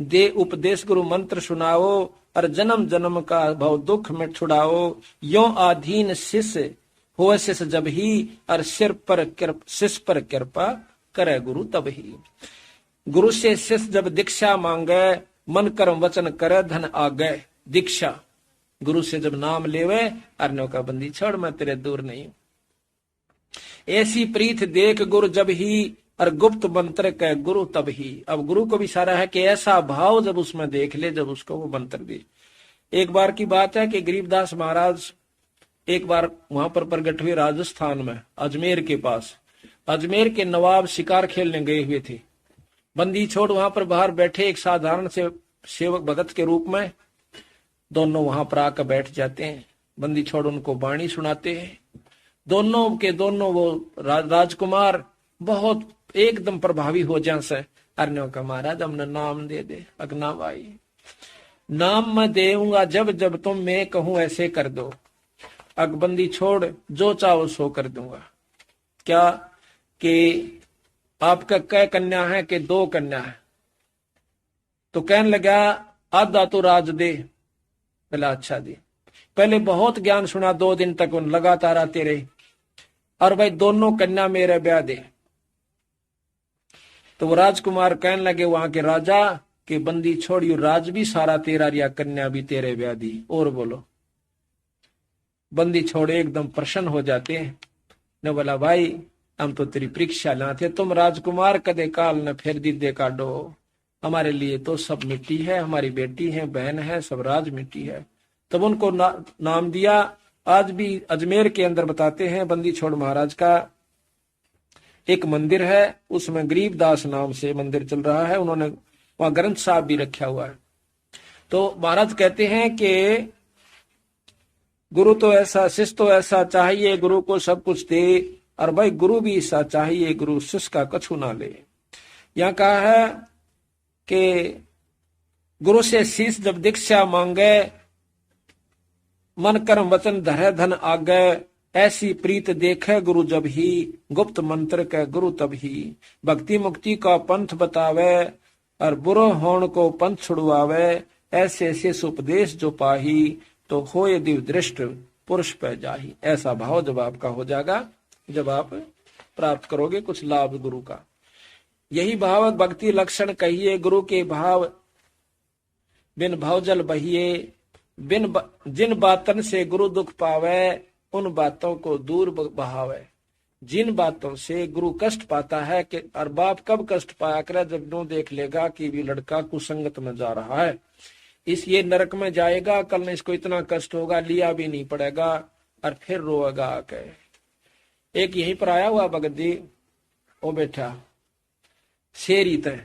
Speaker 1: दे उपदेश गुरु मंत्र सुनाओ, और जन्म जन्म का भव दुख में छुड़ाओ। यो आधीन शिष्य हो शिष्य जब ही, और शिष्य पर कृपा करे गुरु तब ही। गुरु से शिष्य जब दीक्षा मांगे, मन कर्म वचन करे धन आगे। दीक्षा गुरु से जब नाम लेवे, अर्णों का बंदी छोड़ मैं तेरे दूर नहीं। ऐसी प्रीत देख गुरु जब ही, और गुप्त मंत्र कह गुरु तब ही। अब गुरु को भी सारा है कि ऐसा भाव जब उसमें देख ले, जब उसको वो मंत्र दे। एक बार की बात है कि गरीबदास महाराज एक बार वहां पर प्रकट हुए राजस्थान में, अजमेर के पास। अजमेर के नवाब शिकार खेलने गए हुए थे। बंदी छोड़ वहां पर बाहर बैठे एक साधारण से सेवक भगत के रूप में, दोनों वहां पर आकर बैठ जाते हैं। बंदी छोड़ उनको वाणी सुनाते हैं। दोनों के दोनों वो राजकुमार बहुत एकदम प्रभावी हो जा से। अर्ण्यों का महाराज हमने नाम दे दे। अगना भाई नाम मैं देऊंगा जब जब तुम मैं कहूं ऐसे कर दो। अकबंदी छोड़ जो चाहो सो कर दूंगा। क्या कि आपका कै कन्या है कि दो कन्या है? तो कहने लगा आधा तो राज दे। बोला अच्छा दी। पहले बहुत ज्ञान सुना, 2 दिन तक उन लगातार आते रहे, और भाई दोनों कन्या मेरे ब्याह दे। तो वो राजकुमार कहने लगे वहां के राजा के बंदी छोड़ियो, राज भी सारा तेरा रिया, कन्या भी तेरे ब्याह दी। और बोलो। बंदी छोड़े एकदम प्रसन्न हो जाते हैं। ने बोला भाई हम तो तेरी परीक्षा लाते, तुम राजकुमार कदे काल न फिर दीदे काटो। हमारे लिए तो सब मिट्टी है, हमारी बेटी है, बहन है, सब राज मिट्टी है। तब उनको नाम दिया। आज भी अजमेर के अंदर बताते हैं बंदी छोड़ महाराज का एक मंदिर है, उसमें गरीबदास नाम से मंदिर चल रहा है। उन्होंने वहां ग्रंथ साहब भी रखा हुआ है। तो महाराज कहते हैं कि गुरु तो ऐसा, शिष्य तो ऐसा चाहिए, गुरु को सब कुछ दे, और भाई गुरु भी ऐसा चाहिए, गुरु शिष्य का कछु ना ले। यहाँ कहा है कि गुरु से शिष्य जब दीक्षा मांगे, मन कर्म वचन धरे धन आगे। ऐसी प्रीत देखे गुरु जब ही, गुप्त मंत्र के गुरु तब ही। भक्ति मुक्ति का पंथ बतावे, और बुरो होण को पंथ छुड़वावे। ऐसे ऐसे उपदेश जो पाही, तो होए दिव दृष्ट पुरुष पे जाही। ऐसा भाव जब आपका हो जाएगा, जब आप प्राप्त करोगे कुछ लाभ गुरु का। यही भाव भक्ति लक्षण कहिए, गुरु के भाव बिन भवजल बहिए। जिन बातन से गुरु दुख पावे, उन बातों को दूर बहावे। जिन बातों से गुरु कष्ट पाता है कि, और बाप कब कष्ट पाया करे, जब नो देख लेगा कि भी लड़का कुसंगत में जा रहा है, इस ये नरक में जाएगा, कल ने इसको इतना कष्ट होगा, लिया भी नहीं पड़ेगा, और फिर रोएगा आके। एक यहीं पर आया हुआ भगत जी, वो बैठा शेरी तय,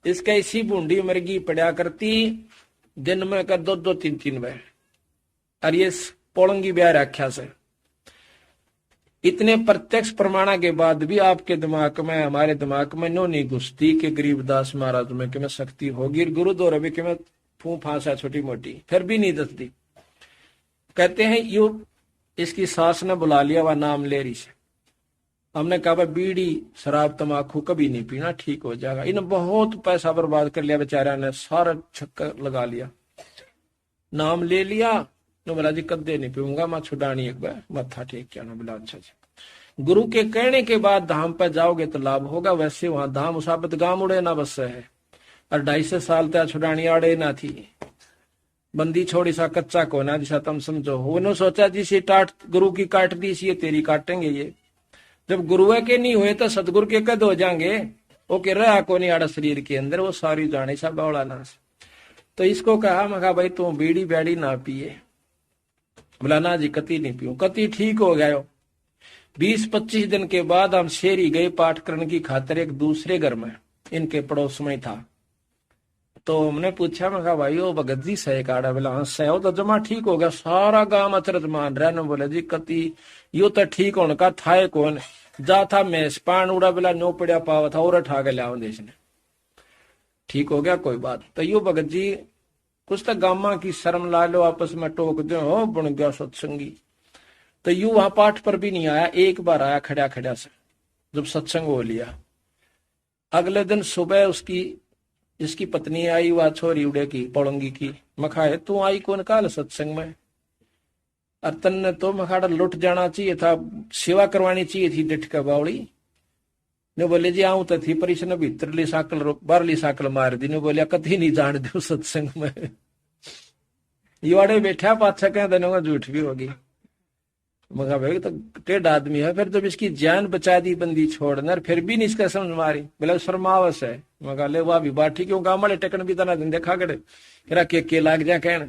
Speaker 1: इसका इसी बूंदी मरगी पड़ा करती, दिन में कर 2-2 3-3 बार, और ये पोलंगी ब्याह रख्या से। इतने प्रत्यक्ष प्रमाणा के बाद भी आपके दिमाग में, हमारे दिमाग में नो नहीं घुसती कि गरीबदास महाराज में कि मैं शक्ति होगी, गुरु दो रवि कि मैं फू फांसा छोटी मोटी, फिर भी नहीं दसती। कहते हैं यू इसकी सास ने बुला लिया, वह नाम ले रही से। हमने कहा भाई बीड़ी शराब तमाकू कभी नहीं पीना, ठीक हो जाएगा। इन्हें बहुत पैसा बर्बाद कर लिया बेचारा ने, सारा चक्कर लगा लिया, नाम ले लिया। नो बोला जी कदे नहीं पीऊंगा, मैं छुड़ानी एक बार मत्था टेक क्या ना। बोला अच्छा जी, गुरु के कहने के बाद धाम पे जाओगे तो लाभ होगा। वैसे वहां धाम उसाबत गांव उड़े ना बस है, और 250 साल तक छुड़ानी आड़े ना थी। बंदी छोड़ी सा कच्चा कोना जिसा तुम समझो। उन्होंने सोचा जिसे टाट गुरु की काट दी सी, ये तेरी काटेंगे ये। जब गुरु के नहीं हुए तो सतगुरु के कद हो जाएंगे। वो कह रहा को नहीं आड़ा शरीर के अंदर, वो सारी जाने सा बौड़ा ना। तो इसको कहा, मैं कहा भाई तू बीड़ी बैड़ी ना पिए। बोला ना जी कति नहीं पीऊं। कति ठीक हो गया। 20-25 दिन के बाद हम शेरी गए पाठ करने की खातिर एक दूसरे घर में, इनके पड़ोस में था। तो हमने पूछा, मैं कहा भाई वो भगत जी सह काड़ा। बोला हाँ सह तो जमा ठीक हो गया। सारा गांव अचरज मान रहा है। बोले जी कति यो तो ठीक होने का था कौन जा था मैस पान उड़ा। बोला नो पड़ा पावा था और उठा के लिया देश ने, ठीक हो गया कोई बात। तो यो भगत जी कुछ तो गामा की शर्म ला लो, आपस में टोक दो, हो बन गया सत्संगी। तो यू वहां पाठ पर भी नहीं आया, एक बार आया खड़ा खड़ा से जब सत्संग हो लिया। अगले दिन सुबह उसकी इसकी पत्नी आई, वह छोरी उड़े की पौड़ंगी की। मखाए तू आई कौन काल सत्संग में? और तन्ने तो मखाड़ा लुट जाना चाहिए था, सेवा करवानी चाहिए थी डिठ का बावड़ी ने। बोले जी आऊं तो थी पर इसने भीतरली साकल बाहरली साकल मार दी ने। बोलिया कभी नहीं जान दो सत्संग में। युवाड़े बैठा पाछा कह देने झूठ भी होगी। मगा भाई तो टेढ़ आदमी है। फिर जब इसकी जान बचा दी बंदी छोड़ना, फिर भी नहीं इसका समझ मारी। बोले शर्मावस है। मगा ले वाह भी बात ठीक है, गाँव वाले टेकन भी तना दिन देखा करे फिर के लाग जा कहना।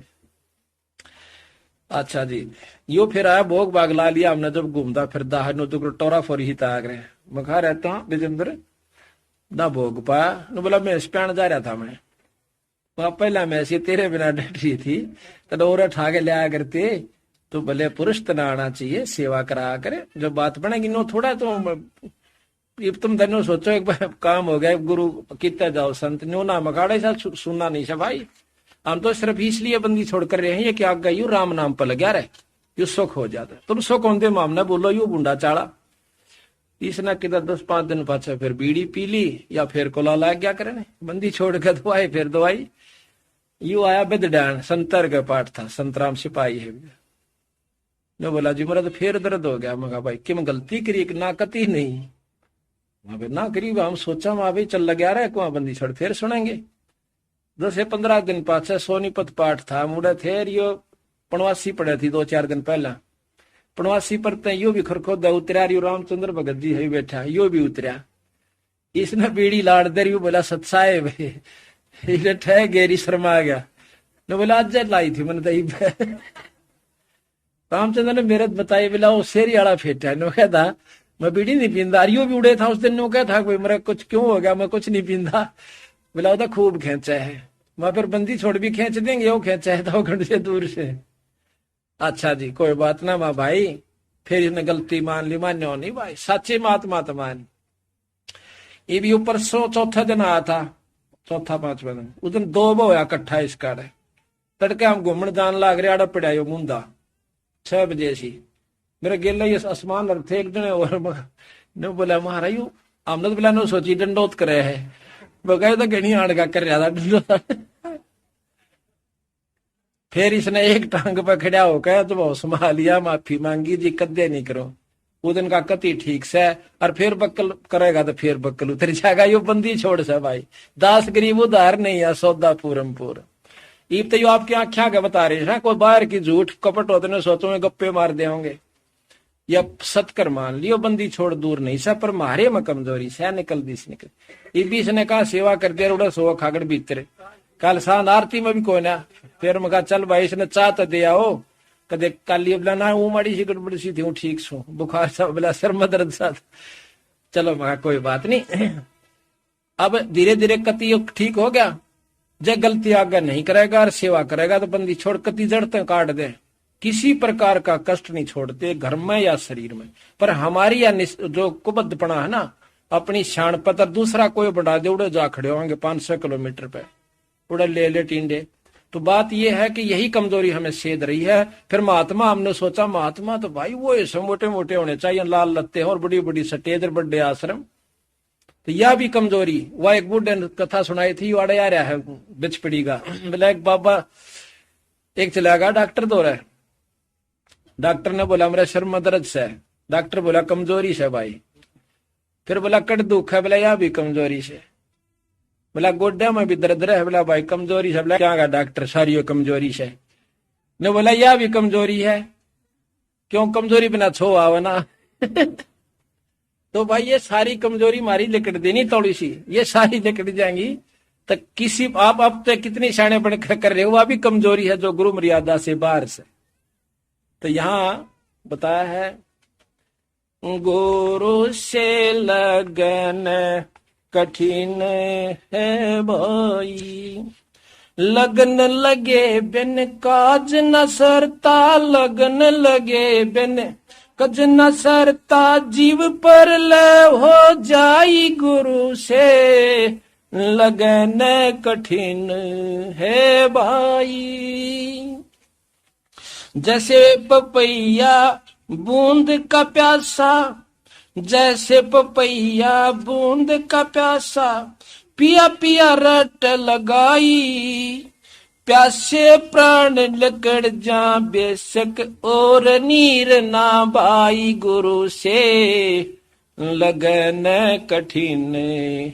Speaker 1: अच्छा जी, यो फिर आया भोग बाग ला लिया हमने। जब घूमता फिर दाह नो तो टोरा फोरी ही ताग रहे। मखा रहता हूँ विजेंद्र ना भोग पाया न। बोला मैं स्पैन जा रहा था मैं, वहां पहला मैं से तेरे बिना डट रही थी तो और ठा के लिया करते। तो भले पुरुष तना आना चाहिए, सेवा करा करे। जब बात बनेगी नो थोड़ा तो तुम धनो सोचो एक बार काम हो गया, गुरु कितना जाओ संत नो ना मकाड़े सा सुनना नहीं सा भाई। हम तो सिर्फ इसलिए बंदी छोड़ कर रहे हैं ये कि आग गई राम नाम पर लगा रहे, यू सुख हो जाता। तुम सुख होते मामला बोलो यू बुंडा चाड़ा। इसने किधर 10-5 दिन पाछे फिर बीड़ी पी ली या फिर कोला लाग गया करे। बंदी छोड़ कर दवाई फिर दवाई। यू आया बिदडान, संतर का पाठ था, संतराम सिपाही है। ने बोला जी मेरा तो फिर दर्द हो गया। मगा भाई कि मैं गलती करी कि ना कती नहीं? ना करी हम सोचा वहां भाई चल लगा रहा है कुआ बंदी छोड़ फिर सुनेंगे। 10-15 दिन पाछे सोनीपत पाठ था, मुड़े थे यो पणवासी पड़े थी 2-4 दिन पहला। पणवासी पर यो भी खरखोदा उतरा, यो रामचंद्र भगत जी है बैठा, यो भी उतरा। इसने बीड़ी लाड़ दे रही, बोला सत्साए भाई ठह गेरी शर्मा आ गया। ने बोला आज लाई थी मैंने दही। रामचंद्र ने मेरे बताई, बोला वो शेरी आड़ा फेटा है। नो कहता मैं बीड़ी नहीं पींदा। यो भी उड़े था उस दिन। नो क्या था कोई मेरा कुछ क्यों हो गया, मैं कुछ नहीं पींदा। बोला तो खूब खेचा है। मैं फिर बंदी छोड़ भी खींच देंगे, वो खेचा है तो घंटे से दूर से। अच्छा जी कोई बात ना माँ भाई। फिर इसने गलती मान ली, मान्यो नहीं भाई, सच्ची महात्मा तो मान। ये भी ऊपर चौथा दिन आया था, चौथा 5वां दिन। उस दिन 2 होया इकट्ठा इसका। तड़के हम घूमन जान लाग रहे, आड़ा पड़ा यो मुंदा 6 बजे सी। मेरे गेला ये आसमान थे एक दिन और ने बोला महारा यू हमने तो बोला नो सोची डंडोत करे है। बगाए तो घनी आड़गा कर रहा था डंडोत। फिर इसने एक टांग पर खड़ा होकर तो बहुत संभालिया, माफी मांगी जी कदे नहीं करो। वो दिन का कति ठीक से और फिर बक्कल करेगा तो फिर बक्कल उतर जाएगा। यो बंदी छोड़ से भाई, 10 गरीब उधार नहीं है, सौदा पूरम पूर। ईब तो यो आपकी आख्या के बता रहे हैं, कोई बाहर की झूठ कपट होते ने सोचो में गप्पे मार दे होंगे या सतकर मान लियो। बंदी छोड़ दूर नहीं सा, पर मारे में कमजोरी से निकल दी निकल। इबीस ने कहा सेवा कर दे उड़ा सो खागड़ भीतर। कल सांद आरती में भी कोई ना। फिर मैं कहा चल भाई इसने चाह तो दिया हो कदे काली। बोला ना वो माड़ी सी गड़बड़ी सी थी, ठीक सो बुखार सा, बोला सर में दर्द सा। चलो मैं कोई बात नहीं। अब धीरे धीरे कति ठीक हो गया। जब गलती आगे नहीं करेगा और सेवा करेगा तो बंदी छोड़ कति जड़ते काट दे। किसी प्रकार का कष्ट नहीं छोड़ते, घर में या शरीर में। पर हमारी या जो कुबद्धपना है ना, अपनी शान पतर दूसरा कोई बढ़ा दे, उड़े जा खड़े होंगे 500 किलोमीटर पे, उड़े ले टींडे तो बात यह है कि यही कमजोरी हमें सेध रही है। फिर महात्मा, हमने सोचा महात्मा तो भाई वो ऐसे मोटे मोटे होने चाहिए, लाल लत्ते और बड़ी बड़ी सटेज, बड़े आश्रम, तो यह भी कमजोरी। वह एक बुढ़े ने कथा सुनाई थी, वाड़े आ रहा है बिचपड़ी का, बोला एक बाबा एक चला गया डॉक्टर दो रहा, डॉक्टर ने बोला मेरा सिर में दर्द से, डॉक्टर बोला कमजोरी से भाई। फिर बोला कट दुख है, बोला यह भी कमजोरी से। बोला गोड्डे में भी दर्द रहे, बोला भाई कमजोरी से। बोला क्या कहा डॉक्टर, सारी कमजोरी से। ने बोला यह भी कमजोरी है, क्यों कमजोरी बिना छो आवे ना। तो भाई ये सारी कमजोरी मारी लिकट देनी थोड़ी सी, ये सारी लिकट जाएंगी तो किसी आप अब तो कितनी शाणे बन कर रहे हो, वह भी कमजोरी है जो गुरु मर्यादा से बाहर से। तो यहां बताया है गुरु से लगन कठिन है भाई, लगन लगे बिन काज न सरता, लगन लगे बिन कज न सरता, जीव पर ले हो जाई गुरु से लगन कठिन है भाई। जैसे पपैया बूंद का प्यासा, जैसे पपैया बूंद का प्यासा, पिया पिया रट लगाई, प्यासे प्राण लकड़ जा बेशक और नीर ना भाई, गुरु से लगन कठिन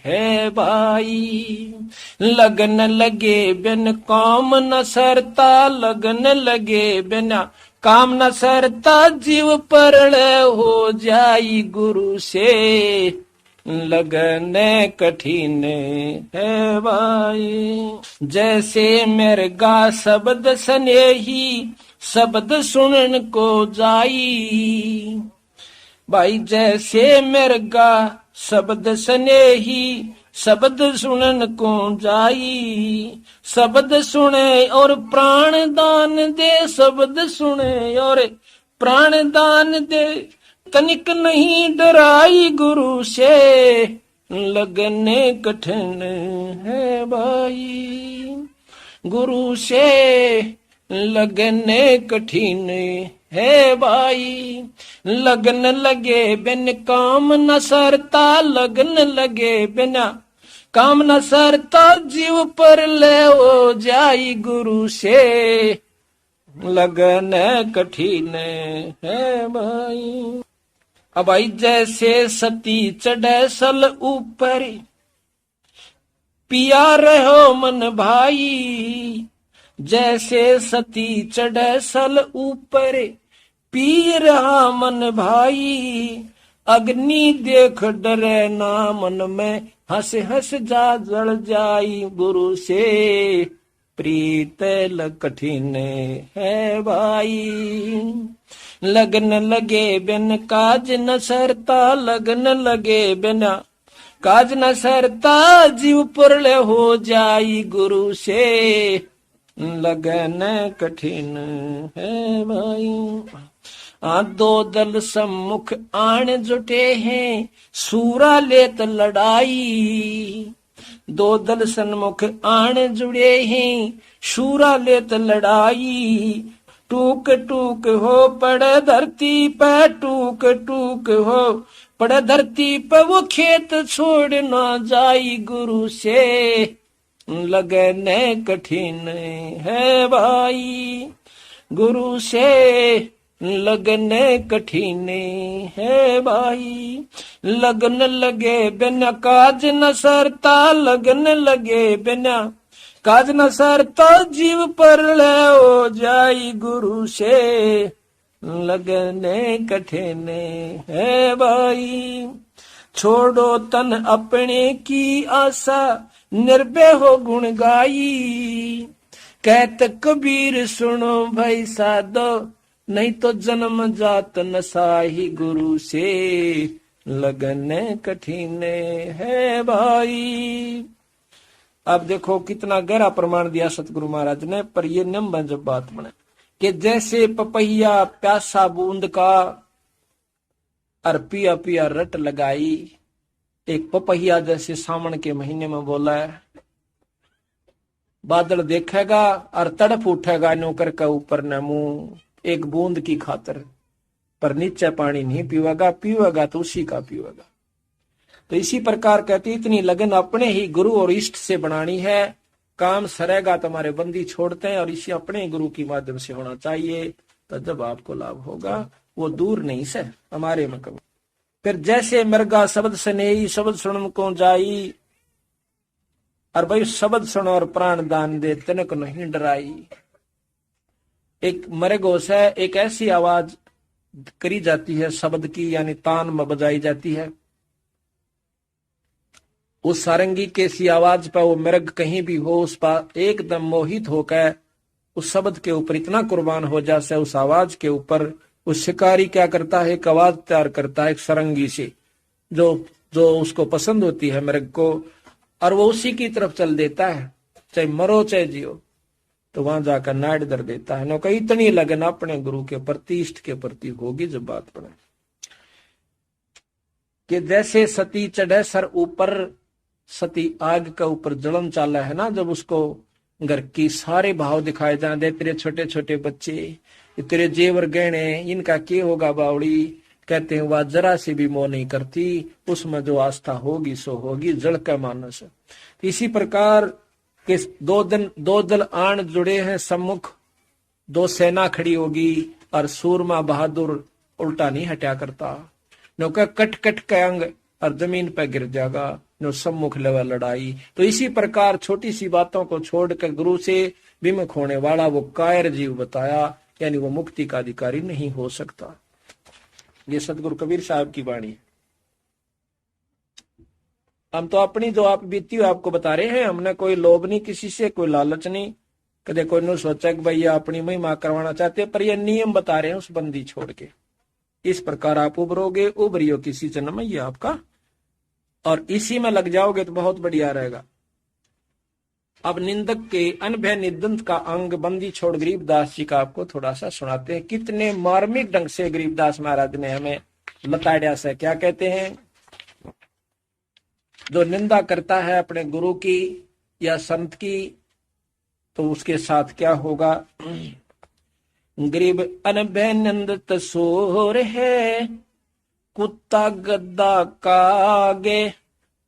Speaker 1: है भाई। लगन लगे बिन काम न सरता, लगन लगे बिना काम न सरता, जीव परल हो जाई गुरु से लगन कठिन है भाई। जैसे मृगा शब्द स्नेही, शब्द सुनन को जाई भाई, जैसे मृगा शब्द स्नेही, शब्द सुनन को जाई, शब्द सुने और प्राण दान दे, शब्द सुने और प्राण दान दे, तनिक नहीं डराई गुरु से लगने कठिन है भाई, गुरु से लगने कठिन है भाई। लगन लगे बिन काम न सरता, लगन लगे बिना काम न सरता, जीव पर ले हो जाई गुरु से लगन कठिन है भाई। अब भाई जैसे सती चढ़े सल ऊपर, पिया रहो मन भाई, जैसे सती चढ़े सल ऊपर, पी रहा मन भाई, अग्नि देख डरे ना मन में, हंस हंस जा जल जाई गुरु से प्रीत कठिन है भाई। लगन लगे बिन काज न सरता, लगन लगे बिना काज न सरता, जीव पुरले हो जाई गुरु से लगन कठिन है भाई। दो दल सम्मुख आण जुटे हैं, सूरा लेत लड़ाई, दो दल सन्मुख आण जुड़े हैं, सूरा लेत लड़ाई, टूक टूक हो पड़े धरती पे, टूक टूक हो पड़े धरती पे, वो खेत छोड़ ना जाई गुरु से लगन कठिन है भाई, गुरु से लगन कठिन है भाई। लगन लगे बिना काज न सरता, लगन लगे बिना काज न सरता, जीव पर ले हो जाई गुरु से लगन कठिन है भाई। छोड़ो तन अपने की आशा, निर्भय हो गुण गाई, कहत कबीर सुनो भाई साधो, नहीं तो जन्म जात नसाही गुरु से लगन कठिन है भाई। अब देखो कितना गहरा प्रमाण दिया सतगुरु महाराज ने, पर ये नियम जब बात बने कि जैसे पपैया प्यासा बूंद का और पिया पिया रट लगाई, एक पपैया जैसे सावन के महीने में बोला है, बादल देखेगा और तड़प उठेगा नौकर के ऊपर न मुंह एक बूंद की खातर, पर नीचे पानी नहीं पीवेगा, पीवेगा तो उसी का पीवेगा। तो इसी प्रकार कहती इतनी लगन अपने ही गुरु और इष्ट से बनानी है। काम सरेगा तुम्हारे बंदी छोड़ते हैं और इसी अपने गुरु की माध्यम से होना चाहिए, तो जब आपको लाभ होगा वो दूर नहीं से हमारे में कभी। फिर जैसे मृगा शब्द स्नेही शब्द सुन को जाई, और भाई शब्द सुनो और प्राण दान दे तनक नहीं डराई। एक मृगो से एक ऐसी आवाज करी जाती है शब्द की, यानी तान में बजाई जाती है। उस सारंगी के सी आवाज पर वो मृग कहीं भी हो उस पर एकदम मोहित होकर उस शब्द के ऊपर इतना कुर्बान हो जाता है, उस आवाज के ऊपर। उस शिकारी क्या करता है, एक आवाज तैयार करता है एक सारंगी से, जो उसको पसंद होती है मृग को, और वो उसी की तरफ चल देता है, चाहे मरो चाहे जियो। तो वहां जाकर नाड़ दर देता है। नो कहीं इतनी लगन अपने गुरु के प्रति इष्ट के प्रति होगी जब बात पड़े कि जैसे सती चढ़े सर ऊपर, सती आग के ऊपर जलन चाला है ना, जब उसको घर की सारे भाव दिखाए जाते, तेरे छोटे छोटे बच्चे, तेरे जेवर गहने, इनका क्या होगा बावड़ी, कहते हैं वह जरा से भी मोह नहीं करती, उसमें जो आस्था होगी सो होगी, जड़ का मानस। इसी प्रकार के दो दल आन जुड़े हैं सम्मुख, दो सेना खड़ी होगी और सूरमा बहादुर उल्टा नहीं हटा करता, नो का कट कट के अंग और जमीन पर गिर जाएगा, नो सम्मुख लेवा लड़ाई। तो इसी प्रकार छोटी सी बातों को छोड़कर गुरु से विमुख होने वाला वो कायर जीव बताया, यानी वो मुक्ति का अधिकारी नहीं हो सकता। ये सतगुरु कबीर साहब की वाणी है। हम तो अपनी जो आप बीती हुई आपको बता रहे हैं, हमने कोई लोभ नहीं किसी से, कोई लालच नहीं, कदे कोई ने सोचा कि भैया अपनी महिमा करवाना चाहते, पर ये नियम बता रहे हैं उस बंदी छोड़ के। इस प्रकार आप उभरोगे, उभरियो किसी जन्म में ये आपका, और इसी में लग जाओगे तो बहुत बढ़िया रहेगा। अब निंदक के अनभय निदंत का अंग बंदी छोड़ गरीबदास जी का आपको थोड़ा सा सुनाते हैं। कितने मार्मिक ढंग से गरीबदास महाराज ने हमें बताया से। क्या कहते हैं, जो निंदा करता है अपने गुरु की या संत की, तो उसके साथ क्या होगा। गरीब अनभय निंदत सोर है, कुत्ता गद्दा कागे,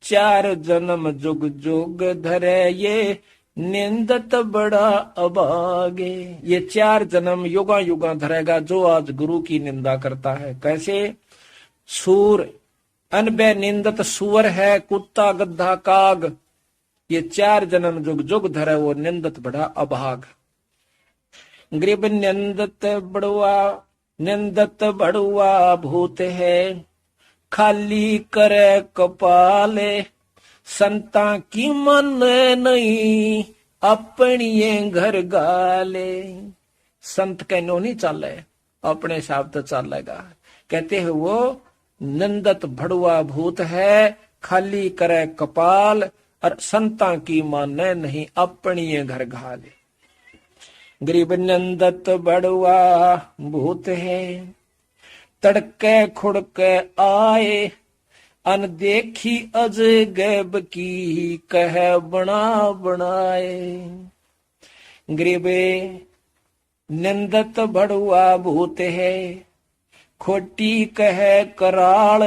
Speaker 1: चार जन्म जुग जुग धरे ये, निंदत बड़ा अभागे। ये 4 जन्म युगा युगा धरेगा जो आज गुरु की निंदा करता है। कैसे, सूर अनबे निंदत सुअर है, कुत्ता गद्दा काग, ये 4 जन्म जुग जुग धरे वो निंदत बड़ा अभाग। गरीब निंदत बड़ुआ भूत है, खाली करे कपाले, संता की मन नहीं अपनी घर गाले। संत कहनो नहीं चाले, अपने हिसाब तो चलेगा। कहते हैं वो नंदत भड़ुआ भूत है, खाली करे कपाल, और संता की माने नहीं अपनी घर घाले। गरीब नंदत बड़ुआ भूत है, तड़के खुड़के आए, अनदेखी अजगैब की कह बना बनाए। गरीबे नंदत बड़ुआ भूत है, खोटी कह कराल,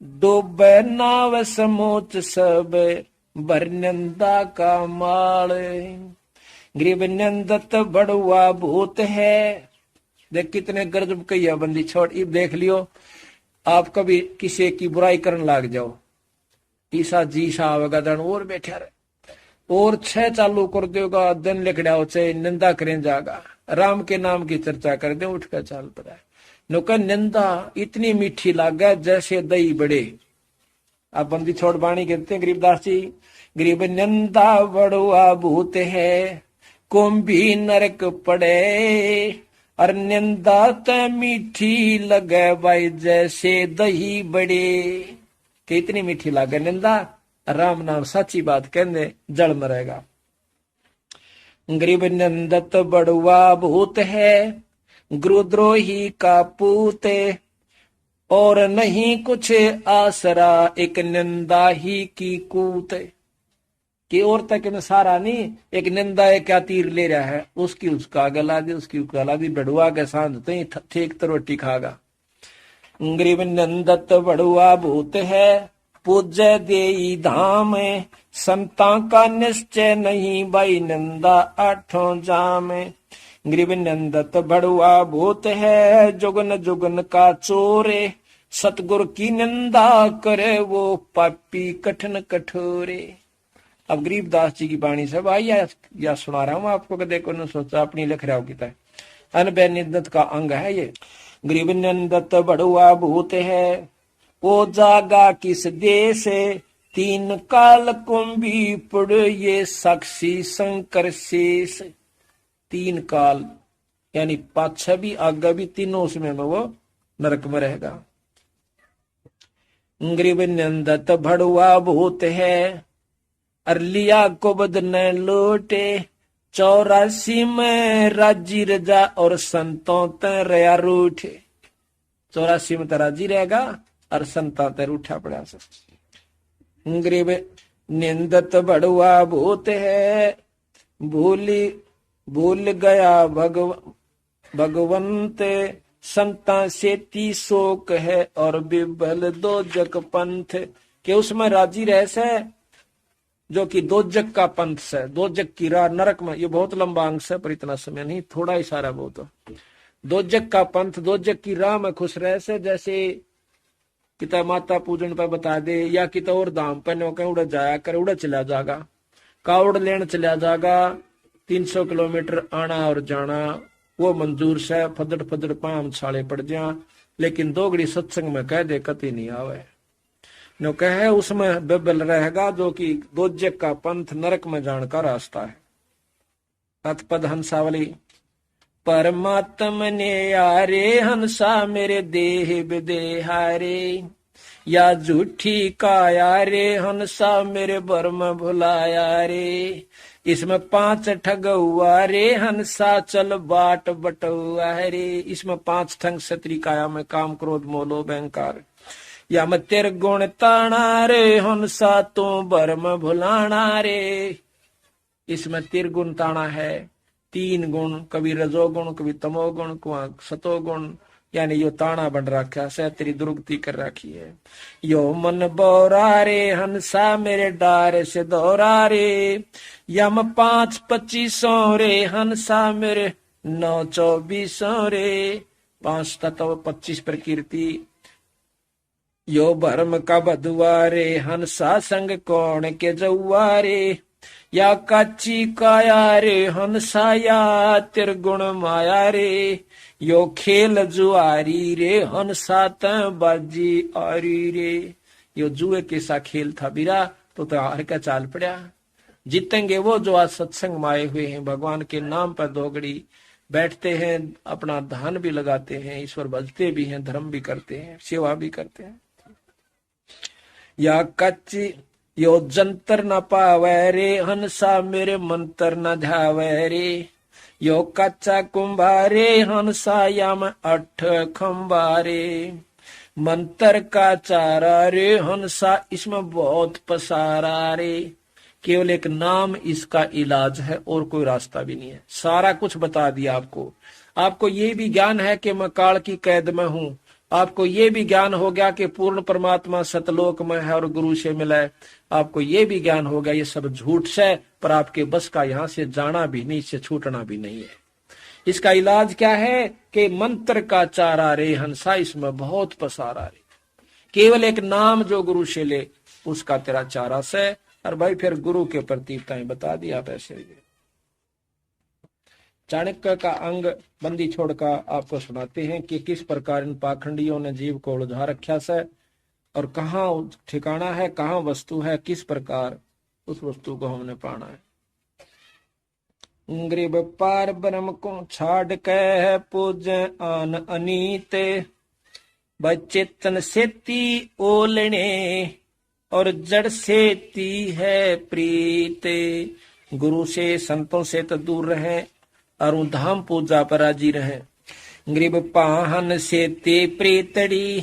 Speaker 1: डूबे नाव समोच सब भर नंदा का माल। गरीब नंदत बड़ुआ भूत है, देख कितने गरजब कैया बंदी छोड़। इब देख लियो, आप कभी किसी की बुराई करने लग जाओ, ईसा जी सा आवेगा दन और बैठा रहे, और 6 चालू कर देगा, दिन लिखड़ा चाहे निंदा करें जागा, राम के नाम की चर्चा कर दे, उठ कर चाल पड़ा। नुका निंदा इतनी मीठी लागे जैसे दही बड़े। आप बंदी छोड़ बाणी कहते हैं गरीबदास जी, गरीब निंदा बड़ुआ भूत है, कुंभी नरक पड़े, और निंदा ते मीठी लगे भाई जैसे दही बड़े। कितनी मीठी लागे निंदा, राम नाम सच्ची बात कहने जल मरेगा। गरीब नंदत बड़ुआ भूत है, गुरुद्रोही का पूते, और नहीं कुछ आसरा एक निंदा ही की कूते। कि और तक में सारा नहीं, एक निंदा है क्या तीर ले रहा है, उसकी उसका गला दी, उसकी गला दी, बड़ुआ के साथ तो ही ठीक तो रोटी खागा। गरीब नंदत बड़ुआ भूत है, पूज्य देई धाम, संता का निश्चय नहीं, भाई नंदा आठों जाम। गरीब नंदत बड़ुआ भूत है, जुगन जुगन का चोरे, सतगुरु की निंदा करे वो पापी कठिन कठोरे। अब गरीबदास जी की वाणी से भाई या सुना रहा हूं आपको, कि देखो न सोचा अपनी लिख रहा हो किता अनबे निंदत का अंग है ये। गरीब नंदत बड़ुआ भूत है, वो जागा किस देश, तीन काल कुंभी पुड़ ये साक्षी शंकर शेष। तीन काल यानी पाछा भी आगा भी, तीनों उसमें में वो नरक में रहेगा। गरीब नंदत बड़ुआ भूत है, अरलिया को बदन लूटे, 84 में राजी रजा और संतों ते रया रूठे। 84 में तो राजी रहेगा और संतों ते रूठा पड़ा सब। गरीब निंदत बड़ुआ भूत है, भूल गया भगवंत, संता सेती शोक है और बिबल दो जग पंथ। के उसमें राजी रह से जो कि दो जग का पंथ से, दो जग की राह नरक में, ये बहुत लंबा अंग है पर इतना समय नहीं, थोड़ा ही सारा बहुत। दो जग का पंथ, दो जग की राह में खुश रह से, जैसे किता माता पूजन पर बता दे, या किता और धाम पर नो उड़ जाया कर, उड़ चला जाएगा, कावड़ लेन चला जाएगा, 300 किलोमीटर आना और जाना वो मंजूर से, फदड़ फदड़ पाम छाले पड़ जा, लेकिन दोगड़ी सत्संग में कह दे कति नहीं आवे नो कहे, उसमें बेबल रहेगा जो कि दो जग का पंथ नरक में जाने का रास्ता है। तत्पद हंसावली। परमात्म ने यारे हंसा मेरे देह विदेहारे, या झूठी काया रे हंसा मेरे बर्म भुलाया रे। इसमें 5 ठग हुआ रे हंसा चल बाट बटुआ रे। इसमें 5 ठग सत्री काया में काम क्रोध मोलो बैंकार, या मैं तेरे गुण ताना रे हंसा तू बर्म भुलाना रे। इसमें तिरगुण ताना है, 3 गुण, कभी रजोगुण, कभी तमोगुण, कभी सतोगुण, यानी यो ताना बन रखा है, तेरी दुर्गति कर रखी है। यो मन बोरा रे हंसा मेरे डारे से दौरा रे, यम 5-25 रे हंसा मेरे 9-24 रे। 5 तत्व 25 प्रकृति, यो भरम का बधुआरे हंसा संग कौन के जौआरे, या काची काया रे हंसा या तिरगुण माया रे। यो खेल जुआरी रे हंसा त बाजी आरी रे। यो जुए के सा खेल था बिरा, तो हार का चाल पड़ा। जीतेंगे वो जो आज सत्संग में आए हुए हैं, भगवान के नाम पर दोगड़ी बैठते हैं, अपना धन भी लगाते हैं, ईश्वर भजते भी हैं, धर्म भी करते हैं, सेवा भी करते हैं। या कच्ची यो जंतर न पावे रे हंसा मेरे मंत्र न ध्यावे रे। यो कच्चा कुंभारे हंसा याम 8 खंबारे। मंत्र का चारा रे हंसा इसमें बहुत पसारा रे। केवल एक नाम इसका इलाज है और कोई रास्ता भी नहीं है। सारा कुछ बता दिया आपको। आपको ये भी ज्ञान है कि मैं काल की कैद में हूं। आपको ये भी ज्ञान हो गया कि पूर्ण परमात्मा सतलोक में है और गुरु से मिला है। आपको ये भी ज्ञान हो गया ये सब झूठ से, पर आपके बस का यहाँ से जाना भी नहीं, इससे छूटना भी नहीं है। इसका इलाज क्या है कि मंत्र का चारा रे हंसा इसमें बहुत पसारा रे। केवल एक नाम जो गुरु से ले उसका तेरा चारा से। और भाई फिर गुरु के प्रतीकताएं बता दी आप ऐसे। चाणक्य का अंग बंदी छोड़कर आपको सुनाते हैं कि किस प्रकार इन पाखंडियों ने जीव को उलझा रखा से, और कहाँ ठिकाना है, कहाँ वस्तु है, किस प्रकार उस वस्तु को हमने पाना है। गरीब पार ब्रह्म को छाड़ के पूजे आन अनीते, बचेतन सेती ओलने और जड़ सेती है प्रीते। गुरु से संतों से तो दूर रहे और धाम पूजा पर राजी रहे। गरीब पाहन सेते प्रीतड़ी,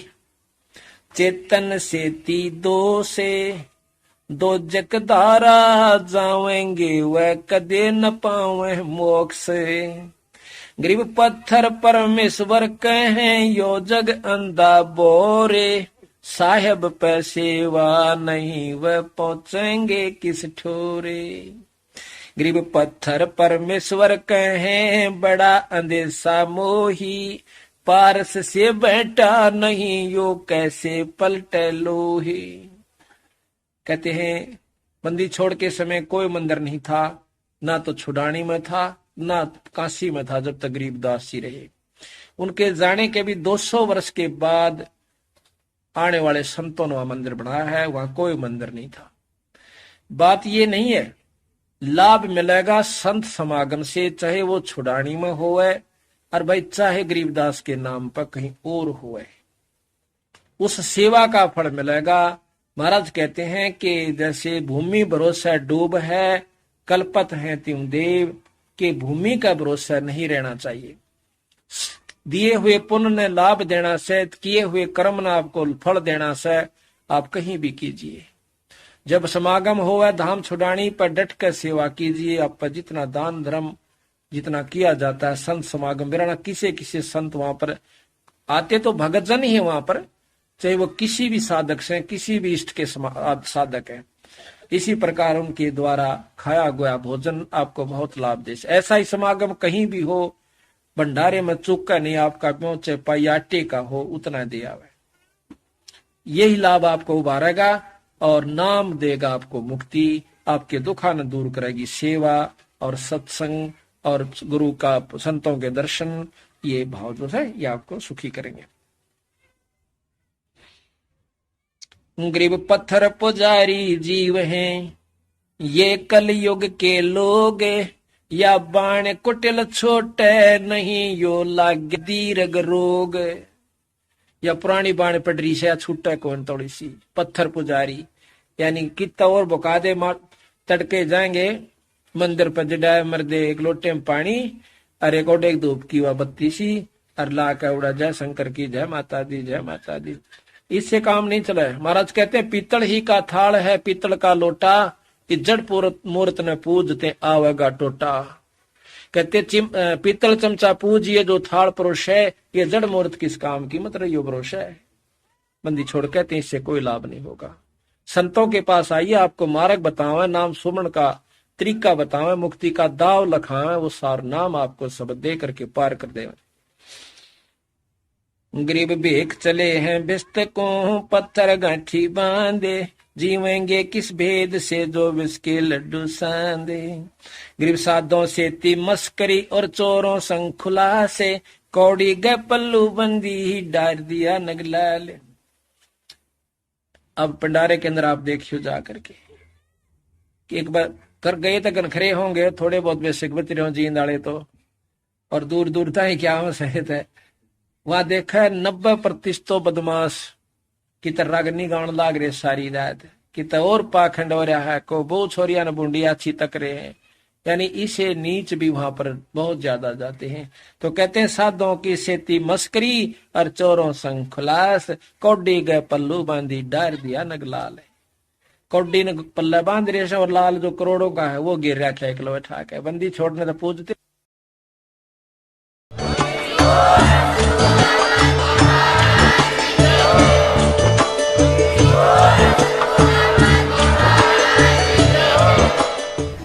Speaker 1: चेतन सेती दो से, दो जकदारा जावेंगे वह कदे न पावे मोक्ष। गरीब पत्थर परमेश्वर कहें यो जग अंधा बोरे, साहेब पैसेवा नहीं वह पहुंचेंगे किस ठोरे। गरीब पत्थर परमेश्वर कहें बड़ा अंदेशा मोही, पारस से बैठा नहीं यो कैसे पलटे लोही। कहते हैं बंदी छोड़ के समय कोई मंदिर नहीं था, ना तो छुड़ानी में था ना काशी में था जब तक गरीबदास जी रहे। उनके जाने के भी 200 वर्ष के बाद आने वाले संतों ने वहां मंदिर बनाया है, वहां कोई मंदिर नहीं था। बात ये नहीं है, लाभ मिलेगा संत समागम से, चाहे वो छुड़ानी में होवे और भाई चाहे गरीबदास के नाम पर कहीं और होवे, उस सेवा का फल मिलेगा। महाराज कहते हैं कि जैसे भूमि भरोसा डूब है, कल्पत है त्यों देव, के भूमि का भरोसा नहीं रहना चाहिए। दिए हुए पुण्य ने लाभ देना से, किए हुए कर्म ने आपको फल देना से, आप कहीं भी कीजिए। जब समागम होगा धाम छुड़ानी पर डट कर सेवा कीजिए। आप पर जितना दान धर्म जितना किया जाता है, संत समागम बिराना किसे किसे संत वहां पर आते तो भगत जन ही है वहां पर, चाहे वो किसी भी साधक से, किसी भी इष्ट के साधक है। इसी प्रकार उनके द्वारा खाया गया भोजन आपको बहुत लाभ दे। ऐसा ही समागम कहीं भी हो, भंडारे में चूका नहीं आपका क्यों, चाहे पाई आटे का हो उतना दे आवे, यही लाभ आपको उभारेगा और नाम देगा आपको मुक्ति। आपके दुखा न दूर करेगी सेवा और सत्संग और गुरु का संतों के दर्शन, ये भाव जो है ये आपको सुखी करेंगे। गरीब पत्थर पुजारी जीव हैं ये कलयुग के लोग, या बाण कुटिल छोटे नहीं यो लाग दीर्घ रोग। या पुरानी बाण पडरी से छूटे कौन थोड़ी सी। पत्थर पुजारी यानी कितना और बुका दे, तड़के जाएंगे मंदिर पर जडाए मर्दे एक लोटे में पानी और एक ओडे धूप की वह बत्ती सी और ला का उड़ा जय शंकर की जय माता दी जय माता दी। इससे काम नहीं चला। महाराज कहते हैं पीतल ही का थाल है पीतल का लोटा, जड़ मूर्त ने पूजते आवेगा टोटा। कहते पीतल चमचा पूजिए जो थाल पुरुष है, ये जड़ मूर्त किस काम की, मतलब यो भरोस है। बंदी छोड़ कहते इससे कोई लाभ नहीं होगा। संतों के पास आइए, आपको मार्ग बतावे, नाम सुमरण का तरीका बतावे, मुक्ति का दाव लखावे, वो सार नाम आपको सब दे करके पार कर दे। गरीब भेख चले हैं बिस्त को पत्थर गांठी बांधे, जीवेंगे किस भेद से जो विष के लड्डू सांदे। गरीब साधों से ती मस्करी और चोरों संग खुला से, कौड़ी गए पल्लू बंदी ही डार दिया नगलाल। अब भंडारे के अंदर आप देखियो जा करके कि एक बार कर गए तो गनखरे होंगे थोड़े बहुत बेसिक बतरे हो जींद आले तो, और दूर दूर तक क्या हो सहित है। वहां देखा है 90% तो बदमाश कित रागनी गाउन लाग रहे सारी रात, कित और पाखंड हो रहा है, को बहु छोरिया न बुंडिया अच्छी तक रहे हैं, यानी इसे नीच भी वहां पर बहुत ज्यादा जाते हैं। तो कहते हैं साधों की सेती मस्करी और चोरों संग खुलास, कौडी गए पल्लू बांधी डार दिया नगलाल। कौडी ने पल्ला बांध रहे और लाल जो करोड़ों का है वो गिर रहा है किलो उठा के। बंदी छोड़ने तो पूजते।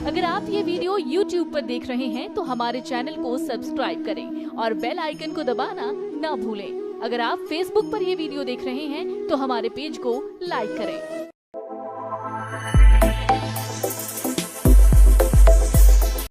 Speaker 2: अगर आप ये वीडियो YouTube पर देख रहे हैं तो हमारे चैनल को सब्सक्राइब करें और बेल आइकन को दबाना ना भूलें। अगर आप Facebook पर ये वीडियो देख रहे हैं तो हमारे पेज को लाइक करें।